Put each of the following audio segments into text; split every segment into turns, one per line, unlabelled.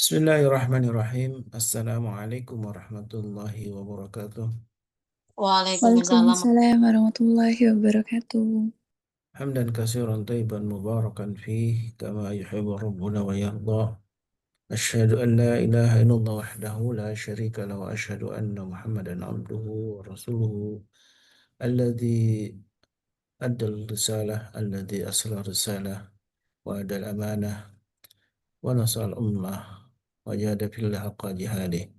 Bismillahirrahmanirrahim. Assalamualaikum warahmatullahi wabarakatuh.
Waalaikumsalam.
Waalaikumsalam warahmatullahi wabarakatuh.
Hamdan katsiran tayyiban mubarakan fih kama yuhibbu rabbuna wa yarda. Asyhadu an la ilaha illallah wahdahu la syarika lahu wa asyhadu anna Muhammadan abduhu wa rasuluhu alladzi addal risalah alladzi asla risalah wa adal amanah wa nasal ummah wa jahada fillah haqqa jihadih.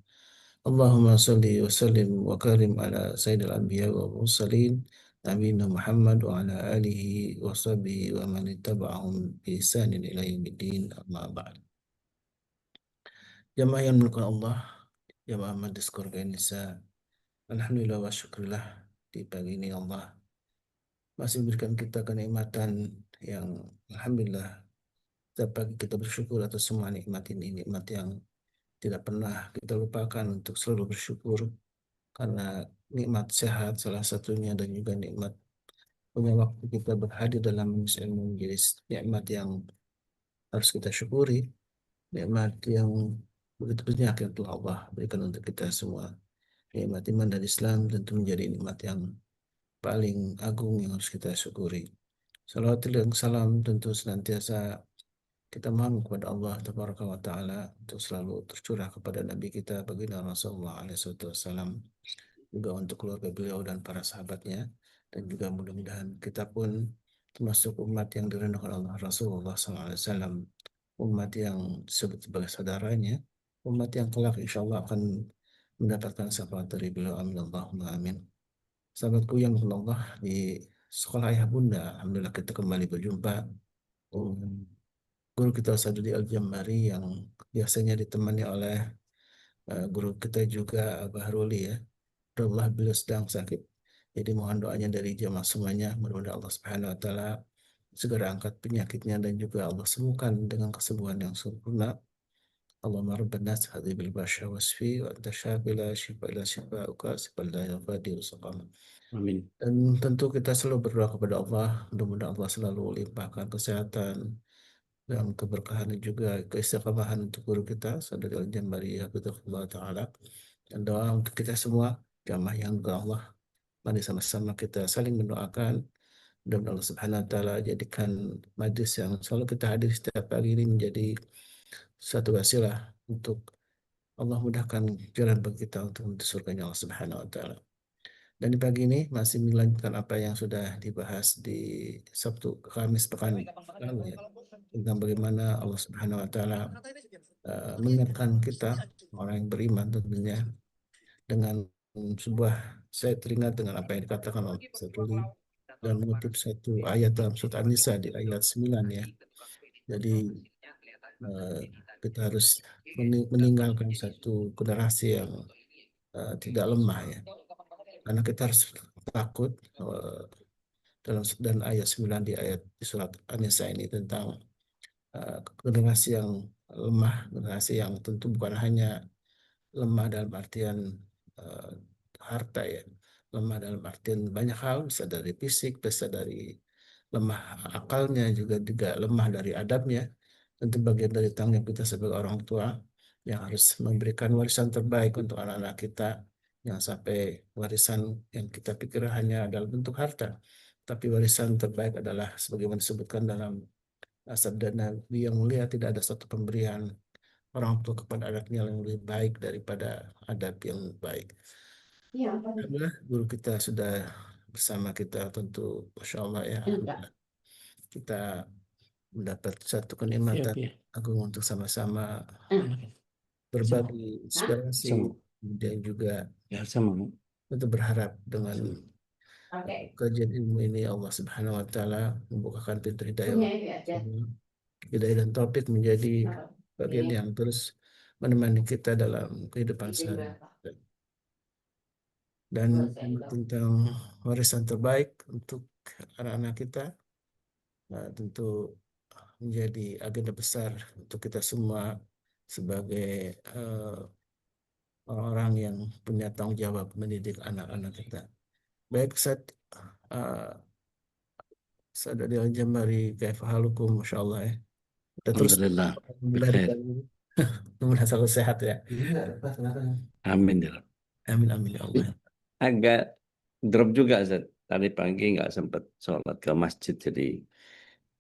Allahumma salli wa sallim wa karim ala sayyidil anbiya wa mursalin nabiyina Muhammad wa ala alihi wa sahbihi wa man ittaba'ahum bi ihsanin ila yaumiddin amma ba'd. Jamaah yang dimuliakan Allah, jamaah Majlis Keluarga Indonesia, alhamdulillah wa syukurillah di pagi ini Allah masih berikan kita kenikmatan yang alhamdulillah setiap pagi kita bersyukur atas semua nikmat ini, nikmat yang tidak pernah kita lupakan untuk selalu bersyukur karena nikmat sehat salah satunya dan juga nikmat punya waktu kita berhadir dalam majelis ilmu menjadi nikmat yang harus kita syukuri, nikmat yang begitu banyak yang telah Allah berikan untuk kita semua. Nikmat iman dan Islam tentu menjadi nikmat yang paling agung yang harus kita syukuri. Salawat dan salam tentu senantiasa kita mohon kepada Allah Tabaraka wa Ta'ala untuk selalu tercurah kepada Nabi kita baginda Rasulullah SAW, juga untuk keluarga beliau dan para sahabatnya, dan juga mudah-mudahan kita pun termasuk umat yang direndahkan Allah Rasulullah SAW, umat yang disebut sebagai saudaranya, umat yang kelak insya Allah akan mendapatkan syafaat dari beliau. Amin Allahumma amin. Sahabatku yang Allah di sekolah ayah bunda, alhamdulillah kita kembali berjumpa. Guru kita Ustadz Al-Jammari yang biasanya ditemani oleh guru kita juga Abah Ruli ya. Allah beliau sedang sakit. Jadi mohon doanya dari jemaah semuanya. Mudah-mudahan Allah Subhanahu wa taala segera angkat penyakitnya dan juga Allah sembuhkan dengan kesembuhan yang sempurna. Allahumma rabban nas hadhi bil basya wasfi wa anta syafi la syifa illa syifauka sifal la yafadiru saqam.
Amin.
Dan tentu kita selalu berdoa kepada Allah, mudah-mudahan Allah selalu limpahkan kesehatan dan keberkahan dan juga keistiqomahan untuk guru kita Saudara Al-Jambari Hafizahullah Ta'ala, dan doa untuk kita semua jamaah yang Allah. Mari sama-sama kita saling mendoakan dan Allah Subhanahu wa taala jadikan majlis yang selalu kita hadir setiap pagi ini menjadi satu wasilah untuk Allah mudahkan jalan bagi kita untuk menuju surganya Allah Subhanahu wa taala. Dan di pagi ini masih melanjutkan apa yang sudah dibahas di Sabtu Kamis pekan lalu ya, tentang bagaimana Allah Subhanahu wa taala mengingatkan kita orang yang beriman tentunya dengan sebuah, saya teringat dengan apa yang dikatakan oleh Satuli dan mengutip satu ayat dalam surat An-Nisa di ayat 9 ya. Jadi eh, kita harus meninggalkan satu generasi yang tidak lemah ya. Karena kita harus takut dalam dan ayat 9 di ayat di surat An-Nisa ini tentang generasi yang lemah, generasi yang tentu bukan hanya lemah dalam artian eh, harta ya, lemah dalam artian banyak hal, bisa dari fisik, bisa dari lemah akalnya, juga lemah dari adabnya. Tentu bagian dari tanggung jawab kita sebagai orang tua yang harus memberikan warisan terbaik untuk anak-anak kita, yang sampai warisan yang kita pikir hanya adalah bentuk harta, tapi warisan terbaik adalah sebagaimana disebutkan dalam sabda Nabi yang mulia, tidak ada satu pemberian orang tua kepada anaknya yang lebih baik daripada adab yang baik. Alhamdulillah guru kita sudah bersama kita, tentu Masya Allah ya, alhamdulillah kita mendapat satu kenikmatan
Siap ya.
agung untuk sama-sama
Sama.
berbagi inspirasi,
Sama.
kemudian juga
Ya sama.
tentu berharap dengan
Sama.
kajian ilmu ini Allah Subhanahu wa taala membukakan pintu hidayah untuk semua. Hidayah dan taufik menjadi bagian yang terus menemani kita dalam kehidupan sehari-hari. Dan tentang warisan terbaik untuk anak-anak kita, tentu menjadi agenda besar untuk kita semua sebagai orang yang punya tanggung jawab mendidik anak-anak kita. Baik, Saat dari Al-Jambari, kaifa halukum, Masya Allah ya. Kita terus
Alhamdulillah.
alhamdulillah di
Bikhair.
pagi ini. Mudah-mudahan selalu sehat ya.
Amin ya Rabb.
Amin amin ya Allah.
Agak drop juga Ustaz. Tadi pagi nggak sempat sholat ke masjid, jadi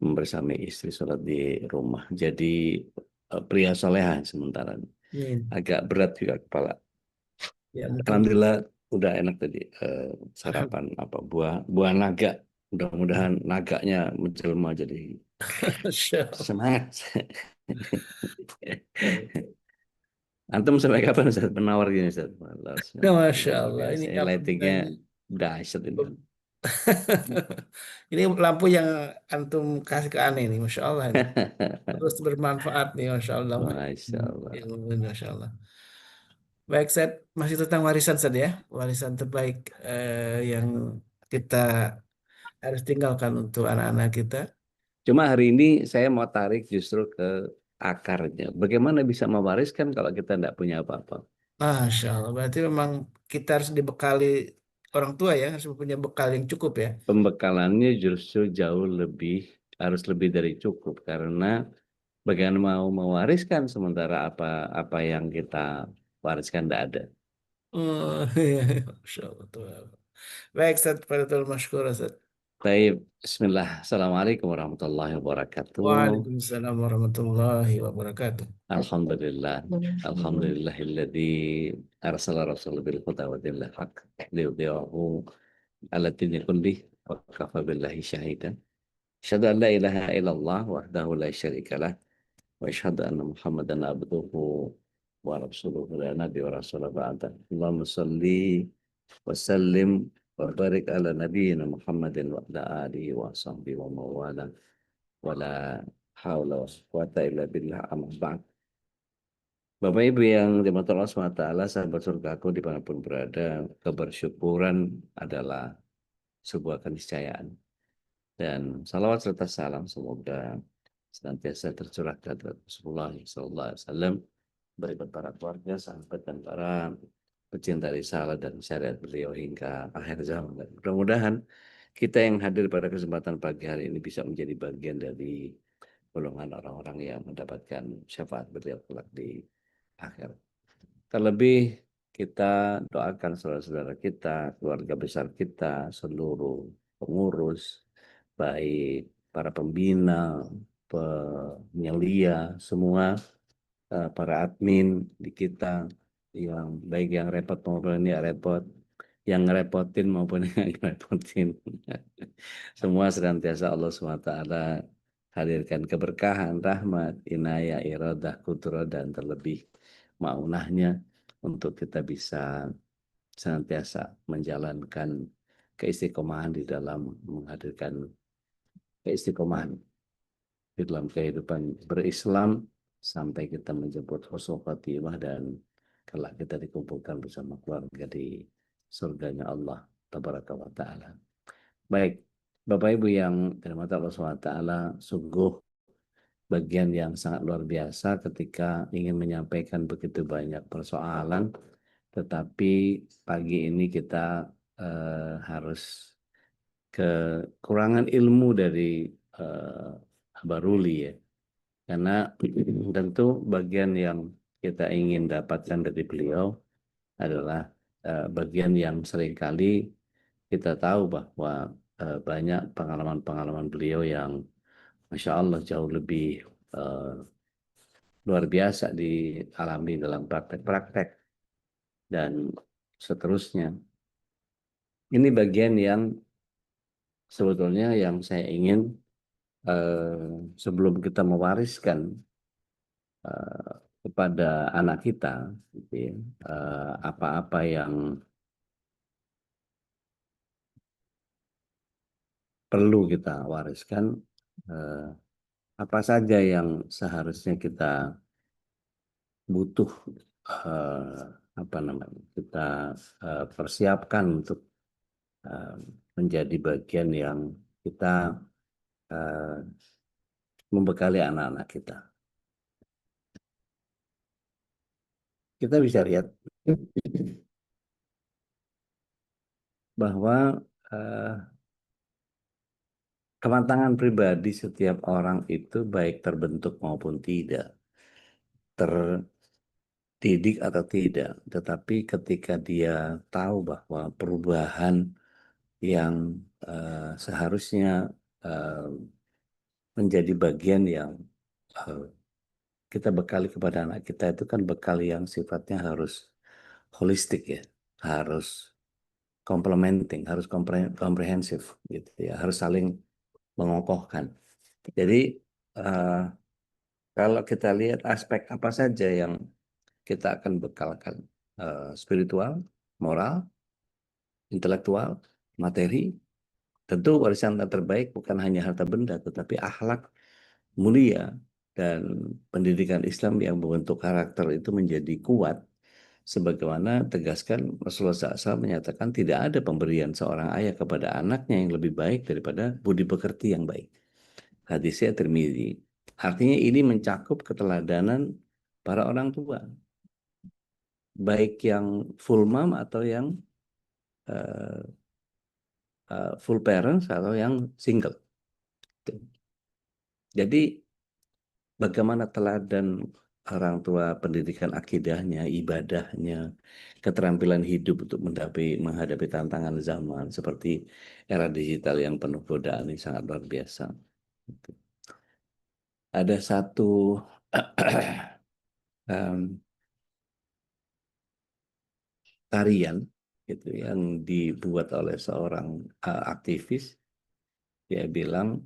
bersama istri sholat di rumah. Jadi pria soleha sementara.
Amin.
Agak berat juga kepala.
Ya mungkin.
Alhamdulillah udah enak tadi sarapan apa buah buah naga. Mudah-mudahan naganya menjelma jadi
Masya Allah.
semangat. Antum sampai kapan Ustaz penawar gini Ustaz?
Ya, Masya
Luar
Allah.
biasa.
Ini
Ini
apa
lightingnya
namanya?
dahsyat ini.
Ini lampu yang antum kasih ke aneh nih, Masya Allah ini. Terus bermanfaat nih, Masya Allah.
Masya Allah.
Masya Allah. Baik, Seth. Masih tentang warisan, Seth ya. Warisan terbaik yang kita harus tinggalkan untuk anak-anak kita.
Cuma hari ini saya mau tarik justru ke akarnya. Bagaimana bisa mewariskan kalau kita tidak punya apa-apa?
Masya Allah. Berarti memang kita harus dibekali orang tua ya, harus punya bekal yang cukup ya.
Pembekalannya justru jauh lebih, harus lebih dari cukup. Karena bagaimana mau mewariskan sementara apa yang kita wariskan tidak ada.
Oh, iya. Masya Allah. Tuhan. Baik, Seth. Pada masykur, Seth.
Baik, Bismillah. Assalamualaikum warahmatullahi wabarakatuh.
Waalaikumsalam warahmatullahi wabarakatuh.
Alhamdulillah. Alhamdulillahilladzi arsala rasul bil huda wa dinil haq liyudhi'ahu ala dini kullih wa kafa billahi syahidan. Asyhadu an la ilaha illallah wahdahu la syarika lah wa asyhadu anna Muhammadan abduhu wa rasuluhu la nabi wa rasul ba'da. Allahumma shalli wa sallim wa barik ala nabiyyina Muhammadin wa ala alihi wa sahbihi wa mawala wa la haula wa quwata illa billah amma ba'd. Bapak Ibu yang dimata Allah SWT, sahabat surgaku dimanapun berada, kebersyukuran adalah sebuah keniscayaan. Dan salawat serta salam semoga senantiasa tercurahkan kepada Rasulullah SAW, berikut para keluarga, sahabat, dan para pecinta risalah dan syariat beliau hingga akhir zaman. Dan mudah-mudahan kita yang hadir pada kesempatan pagi hari ini bisa menjadi bagian dari golongan orang-orang yang mendapatkan syafaat beliau kelak di akhir. Terlebih kita doakan saudara-saudara kita, keluarga besar kita, seluruh pengurus, baik para pembina, penyelia, semua para admin di kita, yang baik yang repot maupun yang repot, yang ngerepotin maupun yang ngerepotin. Semua senantiasa Allah SWT hadirkan keberkahan, rahmat, inayah, iradah, kudrah, dan terlebih maunahnya untuk kita bisa senantiasa menjalankan keistiqomahan di dalam menghadirkan keistiqomahan di dalam kehidupan berislam sampai kita menjemput husnul khatimah dan kelak kita dikumpulkan bersama keluarga di surganya Allah tabaraka wa taala. Baik, Bapak Ibu yang dirahmati Allah SWT, sungguh bagian yang sangat luar biasa ketika ingin menyampaikan begitu banyak persoalan, tetapi pagi ini kita harus kekurangan ilmu dari Baruli ya, karena tentu bagian yang kita ingin dapatkan dari beliau adalah bagian yang seringkali kita tahu bahwa banyak pengalaman-pengalaman beliau yang Masya Allah jauh lebih luar biasa dialami dalam praktek-praktek dan seterusnya. Ini bagian yang sebetulnya yang saya ingin sebelum kita mewariskan kepada anak kita, gitu ya, apa-apa yang perlu kita wariskan, apa saja yang seharusnya kita butuh apa namanya kita persiapkan untuk uh, menjadi bagian yang kita uh, membekali anak-anak kita. Kita bisa lihat bahwa kematangan pribadi setiap orang itu baik terbentuk maupun tidak terdidik atau tidak, tetapi ketika dia tahu bahwa perubahan yang seharusnya eh, menjadi bagian yang eh, kita bekali kepada anak kita itu kan bekal yang sifatnya harus holistik ya, harus complementing, harus komprehensif gitu ya, harus saling mengokohkan. Jadi eh, kalau kita lihat aspek apa saja yang kita akan bekalkan, spiritual, moral, intelektual, materi, tentu warisan terbaik bukan hanya harta benda, tetapi akhlak mulia dan pendidikan Islam yang membentuk karakter itu menjadi kuat. Sebagaimana tegaskan Rasulullah SAW menyatakan tidak ada pemberian seorang ayah kepada anaknya yang lebih baik daripada budi pekerti yang baik. Hadisnya Tirmidzi. Artinya ini mencakup keteladanan para orang tua, baik yang full mom atau yang uh, full parents atau yang single. Jadi bagaimana teladan orang tua, pendidikan akidahnya, ibadahnya, keterampilan hidup untuk menghadapi tantangan zaman seperti era digital yang penuh godaan ini sangat luar biasa. Ada satu tarian gitu yang dibuat oleh seorang aktivis. Dia bilang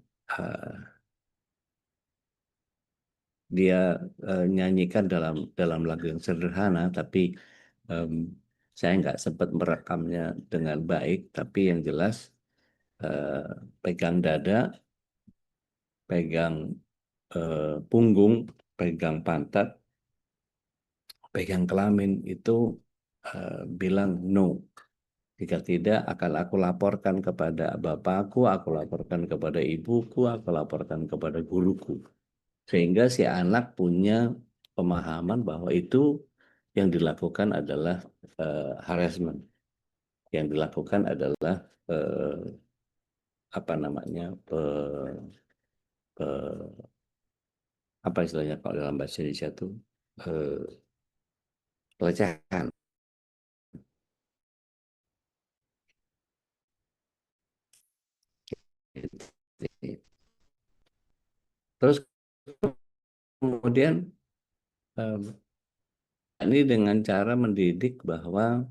dia nyanyikan dalam lagu yang sederhana, tapi em, saya nggak sempat merekamnya dengan baik. Tapi yang jelas eh, pegang dada, pegang punggung, pegang pantat, pegang kelamin itu bilang no. Jika tidak, akan aku laporkan kepada bapakku, aku laporkan kepada ibuku, aku laporkan kepada guruku. Sehingga si anak punya pemahaman bahwa itu yang dilakukan adalah harassment. Yang dilakukan adalah apa namanya, apa istilahnya kalau dalam bahasa Indonesia itu eh, pelecehan. Terus kemudian eh, ini dengan cara mendidik bahwa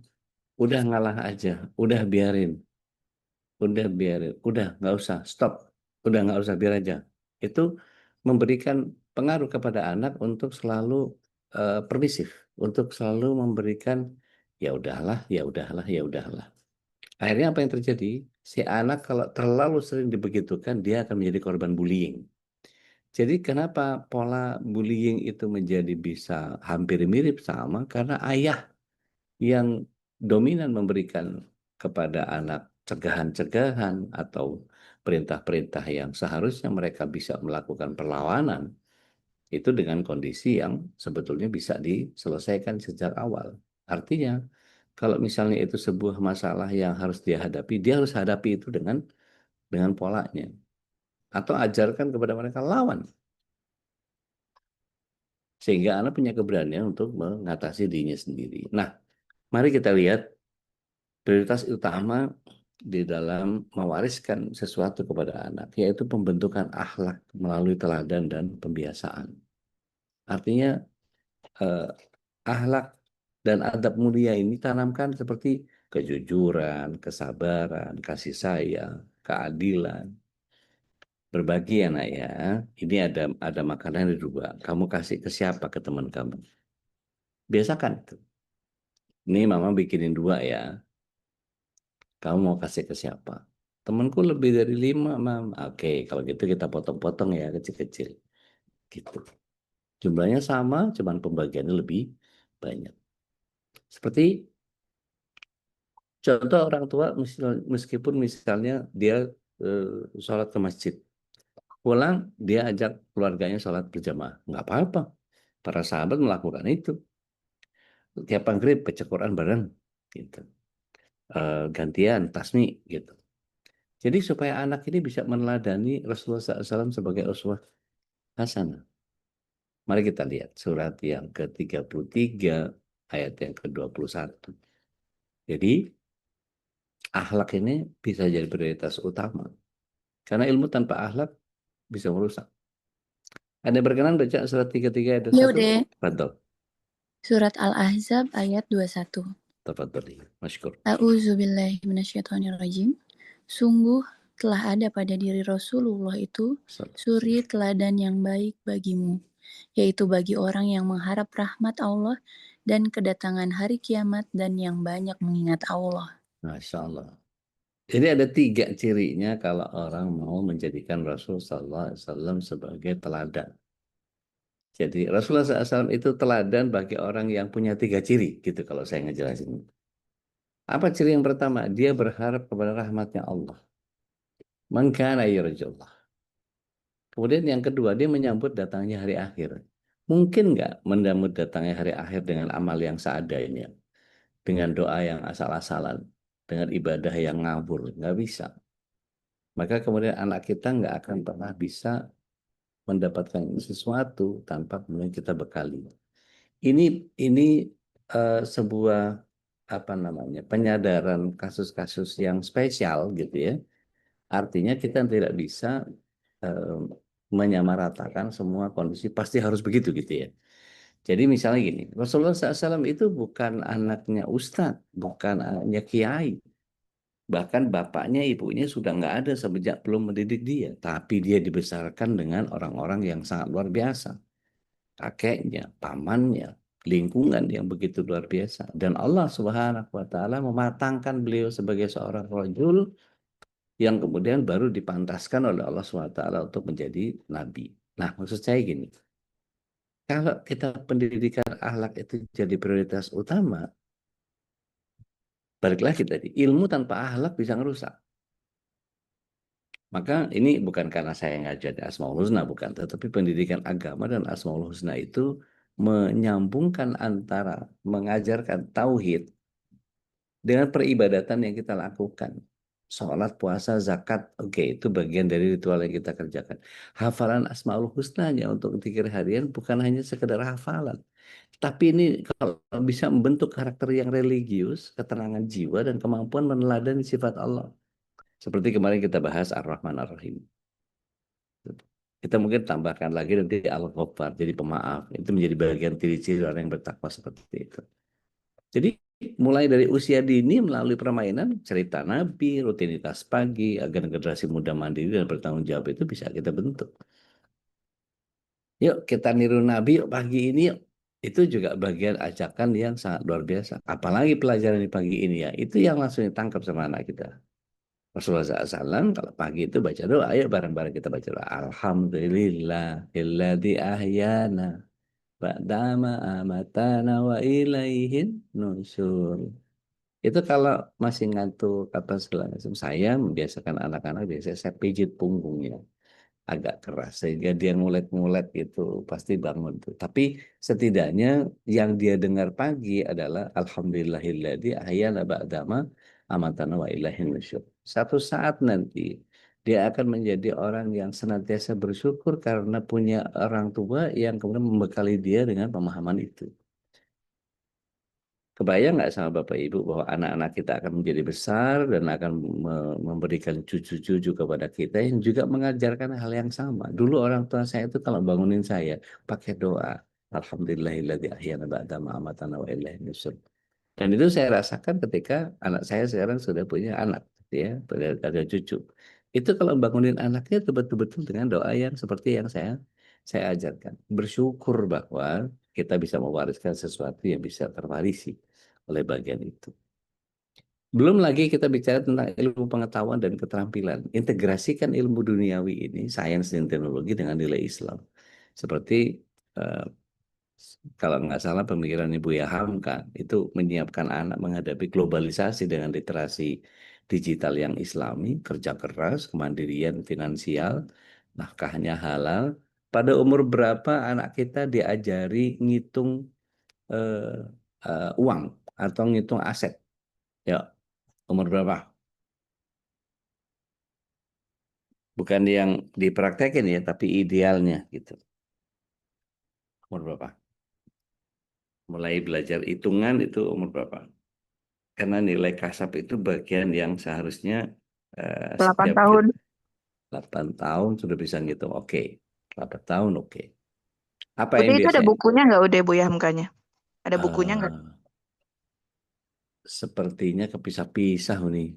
udah ngalah aja, udah biarin, udah nggak usah, stop, udah nggak usah, biar aja. Itu memberikan pengaruh kepada anak untuk selalu permisif, untuk selalu memberikan ya udahlah, ya udahlah, ya udahlah. Akhirnya apa yang terjadi? Si anak kalau terlalu sering dibegitukan, dia akan menjadi korban bullying. Jadi kenapa pola bullying itu menjadi bisa hampir mirip sama? Karena ayah yang dominan memberikan kepada anak cegahan-cegahan atau perintah-perintah yang seharusnya mereka bisa melakukan perlawanan, itu dengan kondisi yang sebetulnya bisa diselesaikan sejak awal. Artinya, kalau misalnya itu sebuah masalah yang harus dia hadapi, dia harus hadapi itu dengan polanya. Atau ajarkan kepada mereka lawan. Sehingga anak punya keberanian untuk mengatasi dirinya sendiri. Nah, mari kita lihat prioritas utama di dalam mewariskan sesuatu kepada anak, yaitu pembentukan akhlak melalui teladan dan pembiasaan. Artinya, eh, akhlak dan adab mulia ini tanamkan seperti kejujuran, kesabaran, kasih sayang, keadilan, berbagi ya nak ya. Ini ada makanan di dua. Kamu kasih ke siapa? Ke teman kamu. Biasakan itu. Ini mama bikinin dua ya. Kamu mau kasih ke siapa? Temanku lebih dari 5, mam. Oke, kalau gitu kita potong-potong ya kecil-kecil. Gitu. Jumlahnya sama, cuman pembagiannya lebih banyak. Seperti contoh orang tua, meskipun misalnya dia eh, sholat ke masjid. Pulang, dia ajak keluarganya sholat berjamaah. Nggak apa-apa. Para sahabat melakukan itu. Tiap maghrib baca Quran bareng. Gitu. Gantian, tasmi. Gitu. Jadi supaya anak ini bisa meneladani Rasulullah SAW sebagai uswah hasanah. Mari kita lihat surat yang ke-33 ayat yang ke-21. Jadi akhlak ini bisa jadi prioritas utama. Karena ilmu tanpa akhlak bisa merusak. Ada berkenan baca surat 33 ayat
Ya
21?
udah,
Fadol.
surat Al-Ahzab ayat 21.
Tafadhali. Masykur.
A'udzubillahi minasyaitonirrajim. Sungguh telah ada pada diri Rasulullah itu suri teladan yang baik bagimu, yaitu bagi orang yang mengharap rahmat Allah dan kedatangan hari kiamat dan yang banyak mengingat Allah.
Masya Allah. Jadi ada 3 cirinya kalau orang mau menjadikan Rasul Sallallahu Alaihi Wasallam sebagai teladan. Jadi Rasulullah SAW itu teladan bagi orang yang punya 3 ciri, gitu kalau saya ngejelasin. Apa ciri yang pertama? Dia berharap kepada rahmatnya Allah. Man kana yarjullah. Kemudian yang kedua, dia menyambut datangnya hari akhir. Mungkin nggak menyambut datangnya hari akhir dengan amal yang seadanya, dengan doa yang asal-asalan, dengan ibadah yang ngabur? Nggak bisa. Maka kemudian anak kita nggak akan pernah bisa mendapatkan sesuatu tanpa kemudian kita bekali. Ini sebuah apa namanya penyadaran kasus-kasus yang spesial gitu ya. Artinya kita tidak bisa eh, menyamaratakan semua kondisi pasti harus begitu gitu ya. Jadi misalnya gini, Rasulullah SAW itu bukan anaknya ustadz, bukan anaknya kiai. Bahkan bapaknya, ibunya sudah nggak ada sejak belum mendidik dia. Tapi dia dibesarkan dengan orang-orang yang sangat luar biasa. Kakeknya, pamannya, lingkungan yang begitu luar biasa. Dan Allah Subhanahu wa taala mematangkan beliau sebagai seorang rajul yang kemudian baru dipantaskan oleh Allah Subhanahu wa taala untuk menjadi nabi. Nah, maksud saya gini, kalau kita pendidikan akhlak itu jadi prioritas utama, balik lagi tadi, ilmu tanpa akhlak bisa ngerusak. Maka ini bukan karena saya ngajar di Asmaul Husna, bukan. Tetapi pendidikan agama dan Asmaul Husna itu menyambungkan antara mengajarkan tauhid dengan peribadatan yang kita lakukan. Sholat, puasa, zakat, oke, itu bagian dari ritual yang kita kerjakan. Hafalan Asmaul Husnanya untuk zikir harian bukan hanya sekedar hafalan. Tapi ini kalau bisa membentuk karakter yang religius, ketenangan jiwa, dan kemampuan meneladani sifat Allah. Seperti kemarin kita bahas Ar-Rahman Ar-Rahim. Kita mungkin tambahkan lagi nanti Al-Ghaffar, jadi pemaaf. Itu menjadi bagian ciri-ciri orang yang bertakwa seperti itu. Jadi mulai dari usia dini melalui permainan, cerita Nabi, rutinitas pagi, agar generasi muda mandiri dan bertanggung jawab itu bisa kita bentuk. Yuk kita niru Nabi yuk pagi ini yuk. Itu juga bagian ajakan yang sangat luar biasa. Apalagi pelajaran di pagi ini ya, itu yang langsung ditangkap sama anak kita. Rasulullah SAW kalau pagi itu baca doa, ayo bareng-bareng kita baca doa. Alhamdulillahilladzi ahyana ba'dama amatana wa ilaihin nusyur. Itu kalau masih ngantuk apa segala macam, saya membiasakan anak-anak biasanya saya pijit punggungnya agak keras sehingga dia ngulet-ngulet gitu pasti bangun tuh. Tapi setidaknya yang dia dengar pagi adalah Alhamdulillahilladzi ahyana ba'dama amatana wa ilaihin nusyur. Satu saat nanti dia akan menjadi orang yang senantiasa bersyukur karena punya orang tua yang kemudian membekali dia dengan pemahaman itu. Kebayang nggak sama Bapak Ibu bahwa anak-anak kita akan menjadi besar dan akan memberikan cucu-cucu kepada kita yang juga mengajarkan hal yang sama. Dulu orang tua saya itu kalau bangunin saya pakai doa. Alhamdulillahilladzi ahyana ba'da ma amatana wa ilaihin nusyur. Dan itu saya rasakan ketika anak saya sekarang sudah punya anak, gitu ya, ada cucu. Itu kalau bangunin anaknya itu betul-betul dengan doa yang seperti yang saya ajarkan. Bersyukur bahwa kita bisa mewariskan sesuatu yang bisa terwarisi oleh bagian itu. Belum lagi kita bicara tentang ilmu pengetahuan dan keterampilan. Integrasikan ilmu duniawi ini, sains dan teknologi dengan nilai Islam. Seperti eh, kalau nggak salah pemikiran Ibu ya Hamka itu menyiapkan anak menghadapi globalisasi dengan literasi digital yang Islami, kerja keras, kemandirian finansial, nafkahnya halal. Pada umur berapa anak kita diajari ngitung eh, uang atau ngitung aset? Ya, umur berapa? Bukan yang dipraktekin ya, tapi idealnya gitu. umur berapa? Mulai belajar hitungan itu umur berapa? Karena nilai kasab itu bagian yang seharusnya
8
setiap
tahun.
kita 8 tahun sudah bisa ngitung. Oke. 8 tahun oke. Apa
Udah
yang
itu ada
biasanya?
bukunya nggak udah Bu ya mukanya? Ada bukunya nggak?
eh, Sepertinya kepisah-pisah nih.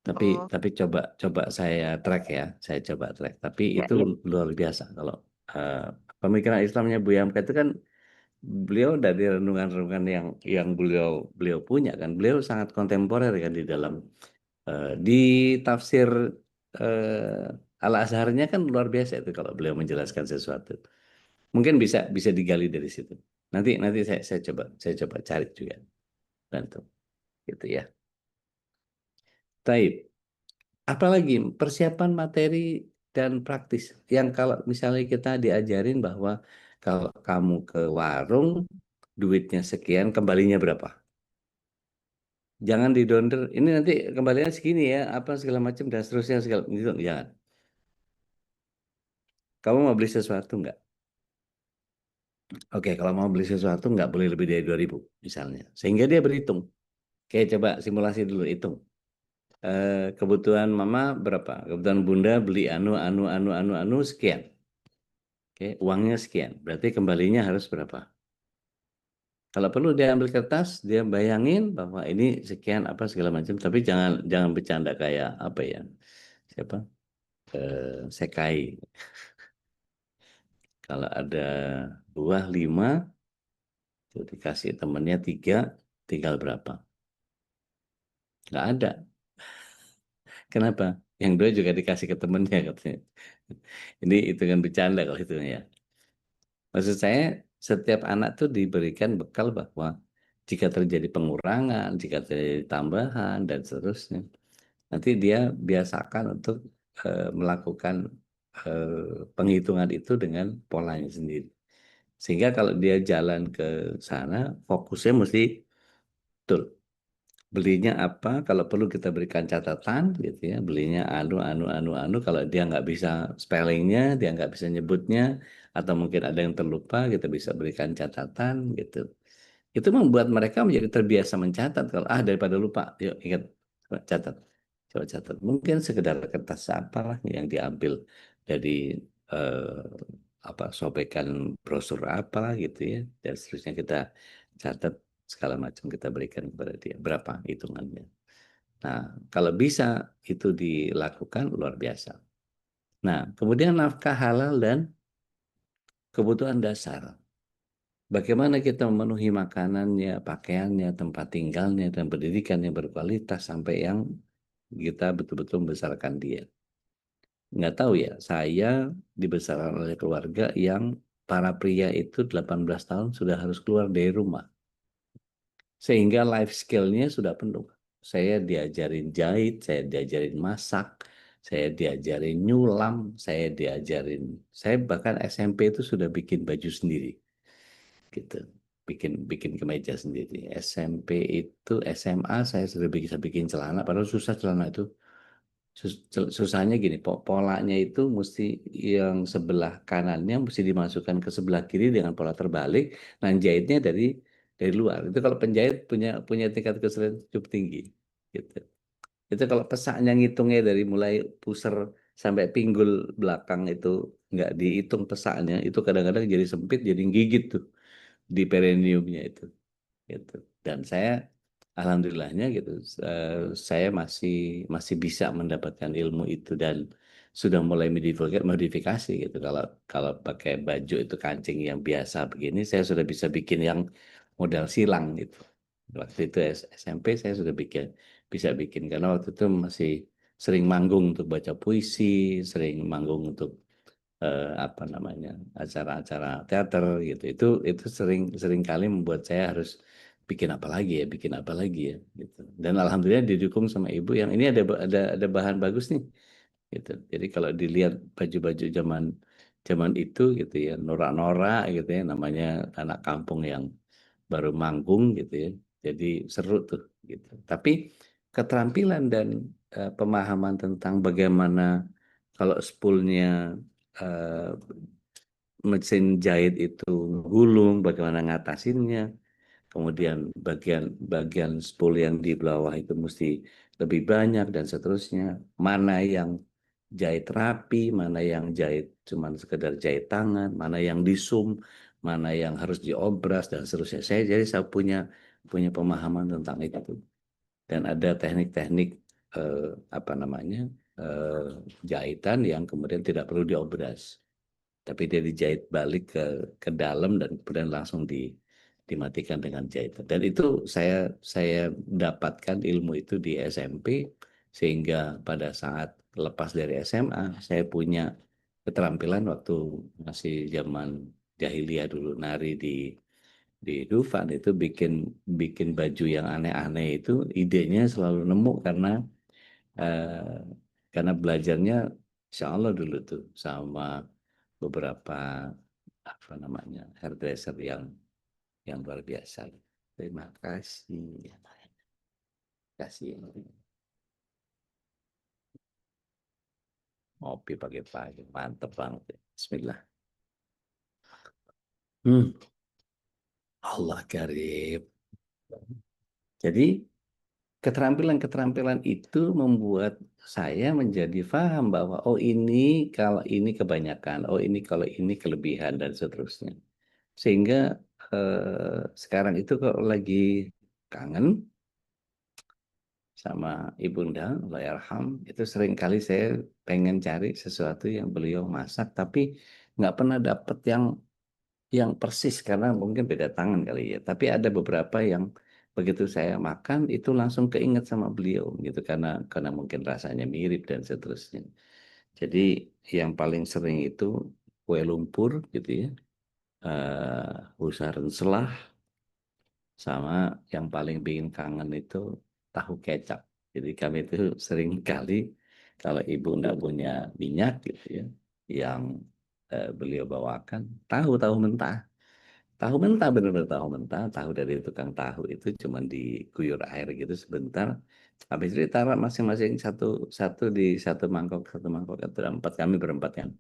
Tapi
Oh,
coba coba saya track ya. Saya coba track. Tapi
ya,
itu
ya.
luar biasa kalau eh, pemikiran Islamnya Bu Yamka itu kan beliau dari renungan-renungan yang beliau beliau punya kan. Beliau sangat kontemporer kan di dalam di tafsir Al-Azharnya kan luar biasa itu kalau beliau menjelaskan sesuatu. Mungkin bisa bisa digali dari situ. Nanti nanti saya coba cari juga bantu gitu ya. Taib. Apalagi persiapan materi dan praktis yang kalau misalnya kita diajarin bahwa kalau kamu ke warung duitnya sekian kembalinya berapa? Jangan didonder. Ini nanti kembalinya segini ya, apa segala macam dan seterusnya segala itu jangan. Kamu mau beli sesuatu nggak? Oke, kalau mau beli sesuatu nggak boleh lebih dari 2.000 misalnya. Sehingga dia berhitung. Oke, coba simulasi dulu hitung. Kebutuhan mama berapa? Kebutuhan bunda beli anu sekian. Oke, uangnya sekian. Berarti kembalinya harus berapa? Kalau perlu dia ambil kertas, dia bayangin bahwa ini sekian apa segala macam. Tapi jangan jangan bercanda kayak apa ya? Siapa? Sekai. Kalau ada buah 5, tuh dikasih temennya 3, tinggal berapa? Nggak ada. Kenapa? Yang 2 juga dikasih ke temennya katanya. Ini hitungan bercanda kalau itu ya. Maksud saya, setiap anak tuh diberikan bekal bahwa jika terjadi pengurangan, jika terjadi tambahan, dan seterusnya, nanti dia biasakan untuk melakukan penghitungan itu dengan polanya sendiri. Sehingga kalau dia jalan ke sana, fokusnya mesti betul. Belinya apa, kalau perlu kita berikan catatan gitu ya, belinya anu, kalau dia nggak bisa spellingnya, dia nggak bisa nyebutnya, atau mungkin ada yang terlupa, kita bisa berikan catatan gitu. Itu membuat mereka menjadi terbiasa mencatat, kalau daripada lupa, yuk ingat, coba catat. Mungkin sekedar kertas apalah yang diambil dari sobekan brosur apalah gitu ya, dan seterusnya kita catat segala macam kita berikan kepada dia berapa hitungannya. Nah, kalau bisa itu dilakukan luar biasa. Nah, kemudian nafkah halal dan kebutuhan dasar. Bagaimana kita memenuhi makanannya, pakaiannya, tempat tinggalnya, dan pendidikan yang berkualitas sampai yang kita betul-betul membesarkan dia. Nggak tahu ya, saya dibesarkan oleh keluarga yang para pria itu 18 tahun sudah harus keluar dari rumah. Sehingga life skill-nya sudah penuh. Saya diajarin jahit, saya diajarin masak, saya diajarin nyulam, saya bahkan SMP itu sudah bikin baju sendiri, gitu. Bikin bikin kemeja sendiri. SMP itu, SMA saya sudah bisa bikin celana, padahal susah celana itu. Susahnya gini, polanya itu mesti yang sebelah kanannya mesti dimasukkan ke sebelah kiri dengan pola terbalik, dan jahitnya dari luar. Itu kalau penjahit punya punya tingkat kesulitan cukup tinggi, gitu. Itu kalau pesaknya ngitungnya dari mulai pusar sampai pinggul belakang itu nggak dihitung pesaknya, itu kadang-kadang jadi sempit, jadi gigit tuh di perineumnya itu. Gitu. Dan saya alhamdulillahnya gitu, saya masih masih bisa mendapatkan ilmu itu dan sudah mulai modifikasi gitu. Kalau kalau pakai baju itu kancing yang biasa begini, saya sudah bisa bikin yang model silang gitu. Waktu itu SMP saya sudah bisa bikin karena waktu itu masih sering manggung untuk baca puisi, sering manggung untuk apa namanya acara-acara teater gitu. Itu sering sering kali membuat saya harus bikin apa lagi ya gitu. Dan alhamdulillah didukung sama ibu yang ini ada bahan bagus nih gitu. Jadi kalau dilihat baju-baju zaman zaman itu gitu ya, norak-norak gitu ya, namanya anak kampung yang baru manggung gitu ya. Jadi seru tuh gitu. Tapi keterampilan dan pemahaman tentang bagaimana kalau spoolnya eh, mesin jahit itu gulung, bagaimana ngatasinnya, kemudian bagian spool yang di bawah itu mesti lebih banyak dan seterusnya. Mana yang jahit rapi, mana yang jahit cuman sekedar jahit tangan, mana yang disum, mana yang harus diobras dan seterusnya. Saya punya pemahaman tentang itu. Dan ada teknik-teknik apa namanya jahitan yang kemudian tidak perlu diobras, tapi dia dijahit balik ke dalam dan kemudian langsung dimatikan dengan jahitan. Dan itu saya dapatkan ilmu itu di SMP, sehingga pada saat lepas dari SMA saya punya keterampilan waktu masih zaman jahiliyah dulu, nari di Dufan itu bikin bikin baju yang aneh-aneh itu idenya selalu nemu eh, karena belajarnya insya Allah dulu tuh sama beberapa apa namanya hairdresser yang luar biasa. Terima kasih. Terima kasih. Ngopi pagi-pagi mantep banget. Bismillah. Allah karim. Jadi keterampilan-keterampilan itu membuat saya menjadi paham bahwa oh ini kalau ini kebanyakan, oh ini kalau ini kelebihan dan seterusnya. Sehingga sekarang itu kalau lagi kangen sama ibunda, Allahyarham, itu sering kali saya pengen cari sesuatu yang beliau masak, tapi nggak pernah dapet yang persis karena mungkin beda tangan kali ya. Tapi ada beberapa yang begitu saya makan itu langsung keinget sama beliau gitu karena mungkin rasanya mirip dan seterusnya. Jadi yang paling sering itu kue lumpur gitu ya, husaran selah, sama yang paling bikin kangen itu tahu kecap. Jadi kami itu sering kali kalau ibu nggak punya minyak gitu ya, yang beliau bawakan tahu mentah. Tahu mentah, benar-benar tahu mentah, tahu dari tukang tahu itu cuma diguyur air gitu sebentar. Habis itu ditaruh masing-masing satu di satu mangkok atau empat, kami berempat kan.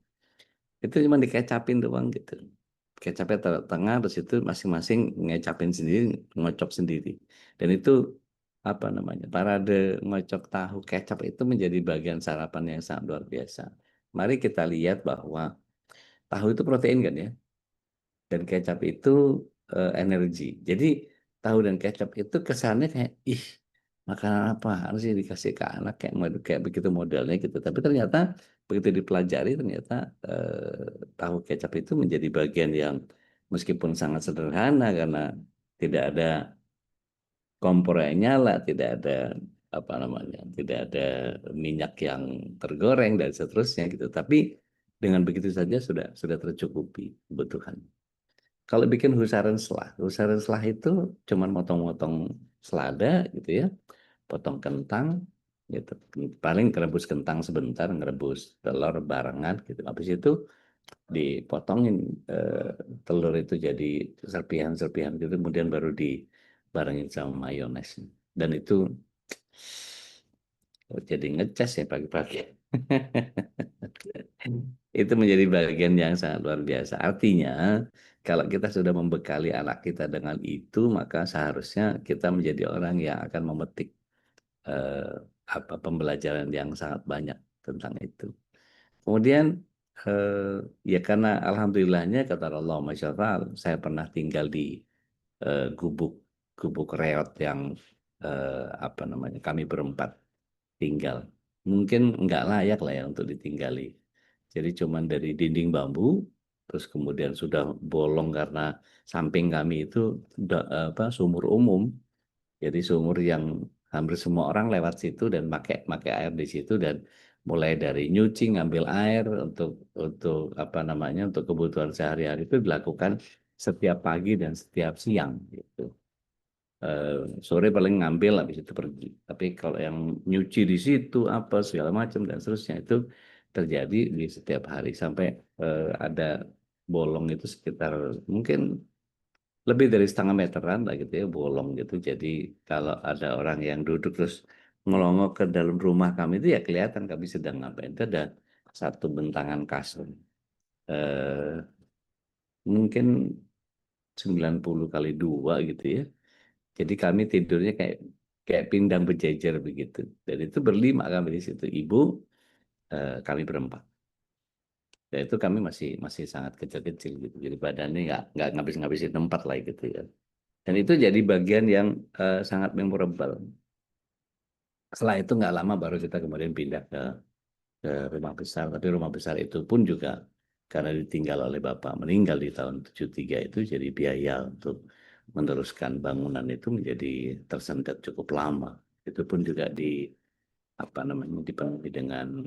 Itu cuma dikecapin doang gitu. Kecapnya taruh tengah, terus itu masing-masing ngecapin sendiri, ngocok sendiri. Dan itu apa namanya, parade ngocok tahu kecap itu menjadi bagian sarapan yang sangat luar biasa. Mari kita lihat bahwa tahu itu protein kan ya, dan kecap itu energi. Jadi tahu dan kecap itu kesannya kayak ih makanan apa harusnya dikasih ke anak kayak begitu modelnya gitu. Tapi ternyata begitu dipelajari ternyata tahu kecap itu menjadi bagian yang meskipun sangat sederhana karena tidak ada kompor yang nyala, tidak ada apa namanya, tidak ada minyak yang tergoreng dan seterusnya gitu. Tapi dengan begitu saja sudah tercukupi kebutuhan. Kalau bikin husaran selah itu cuman motong-motong selada gitu ya, potong kentang gitu. Paling ngerebus kentang sebentar, ngerebus telur barengan gitu. Habis itu dipotongin telur itu jadi serpihan-serpihan gitu, kemudian baru dibarengin sama mayones. Dan itu jadi ngecas ya pagi-pagi. Itu menjadi bagian yang sangat luar biasa. Artinya, kalau kita sudah membekali anak kita dengan itu, maka seharusnya kita menjadi orang yang akan memetik eh, pembelajaran yang sangat banyak tentang itu. Kemudian, ya karena alhamdulillahnya kata Allah Masya Allah, saya pernah tinggal di gubuk gubuk reot yang apa namanya kami berempat tinggal. Mungkin nggak layak lah ya untuk ditinggali. Jadi cuman dari dinding bambu, terus kemudian sudah bolong karena samping kami itu apa sumur umum. Jadi sumur yang hampir semua orang lewat situ dan pakai air di situ, dan mulai dari nyuci ngambil air untuk apa namanya untuk kebutuhan sehari-hari itu dilakukan setiap pagi dan setiap siang gitu. Sore paling ngambil habis itu pergi. Tapi kalau yang nyuci di situ apa segala macam dan seterusnya itu terjadi di setiap hari sampai ada bolong itu sekitar mungkin lebih dari setengah meteran lah gitu ya, bolong gitu. Jadi kalau ada orang yang duduk terus ngelongok ke dalam rumah kami itu ya kelihatan kami sedang ngapain. Itu ada satu bentangan kasur. Eh, mungkin 90 kali 2 gitu ya. Jadi kami tidurnya kayak pindang berjejer begitu. Dan itu berlima kami di situ. Ibu, kami berempat. Dan itu kami masih sangat kecil-kecil gitu. Jadi badannya nggak ngabis-ngabisin tempat lah gitu ya. Dan itu jadi bagian yang sangat memorable. Setelah itu nggak lama baru kita kemudian pindah ke rumah besar. Tapi rumah besar itu pun juga karena ditinggal oleh bapak meninggal di tahun 73 itu, jadi biaya untuk meneruskan bangunan itu menjadi tersendat cukup lama. Itu pun juga dipenuhi dengan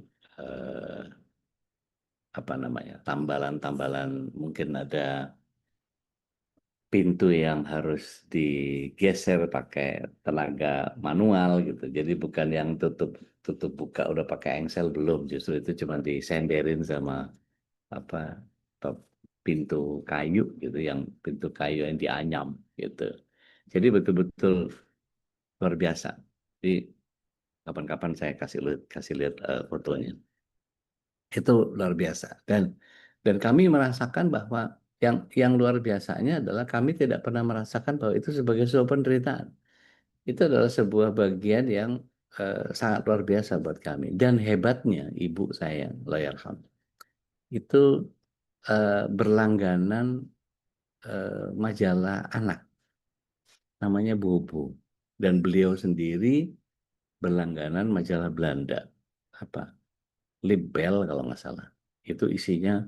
tambalan-tambalan, mungkin ada pintu yang harus digeser pakai tenaga manual gitu. Jadi bukan yang tutup buka udah pakai engsel, belum. Justru itu cuma disenderin sama apa pintu kayu gitu, yang pintu kayu yang dianyam gitu. Jadi betul-betul luar biasa. Jadi kapan-kapan saya kasih lihat fotonya. Itu luar biasa. Dan kami merasakan bahwa yang luar biasanya adalah kami tidak pernah merasakan bahwa itu sebagai sebuah penderitaan. Itu adalah sebuah bagian yang sangat luar biasa buat kami. Dan hebatnya ibu saya, Allahyarham, itu berlangganan majalah anak, namanya Bobo. Dan beliau sendiri berlangganan majalah Belanda, Libel kalau nggak salah. Itu isinya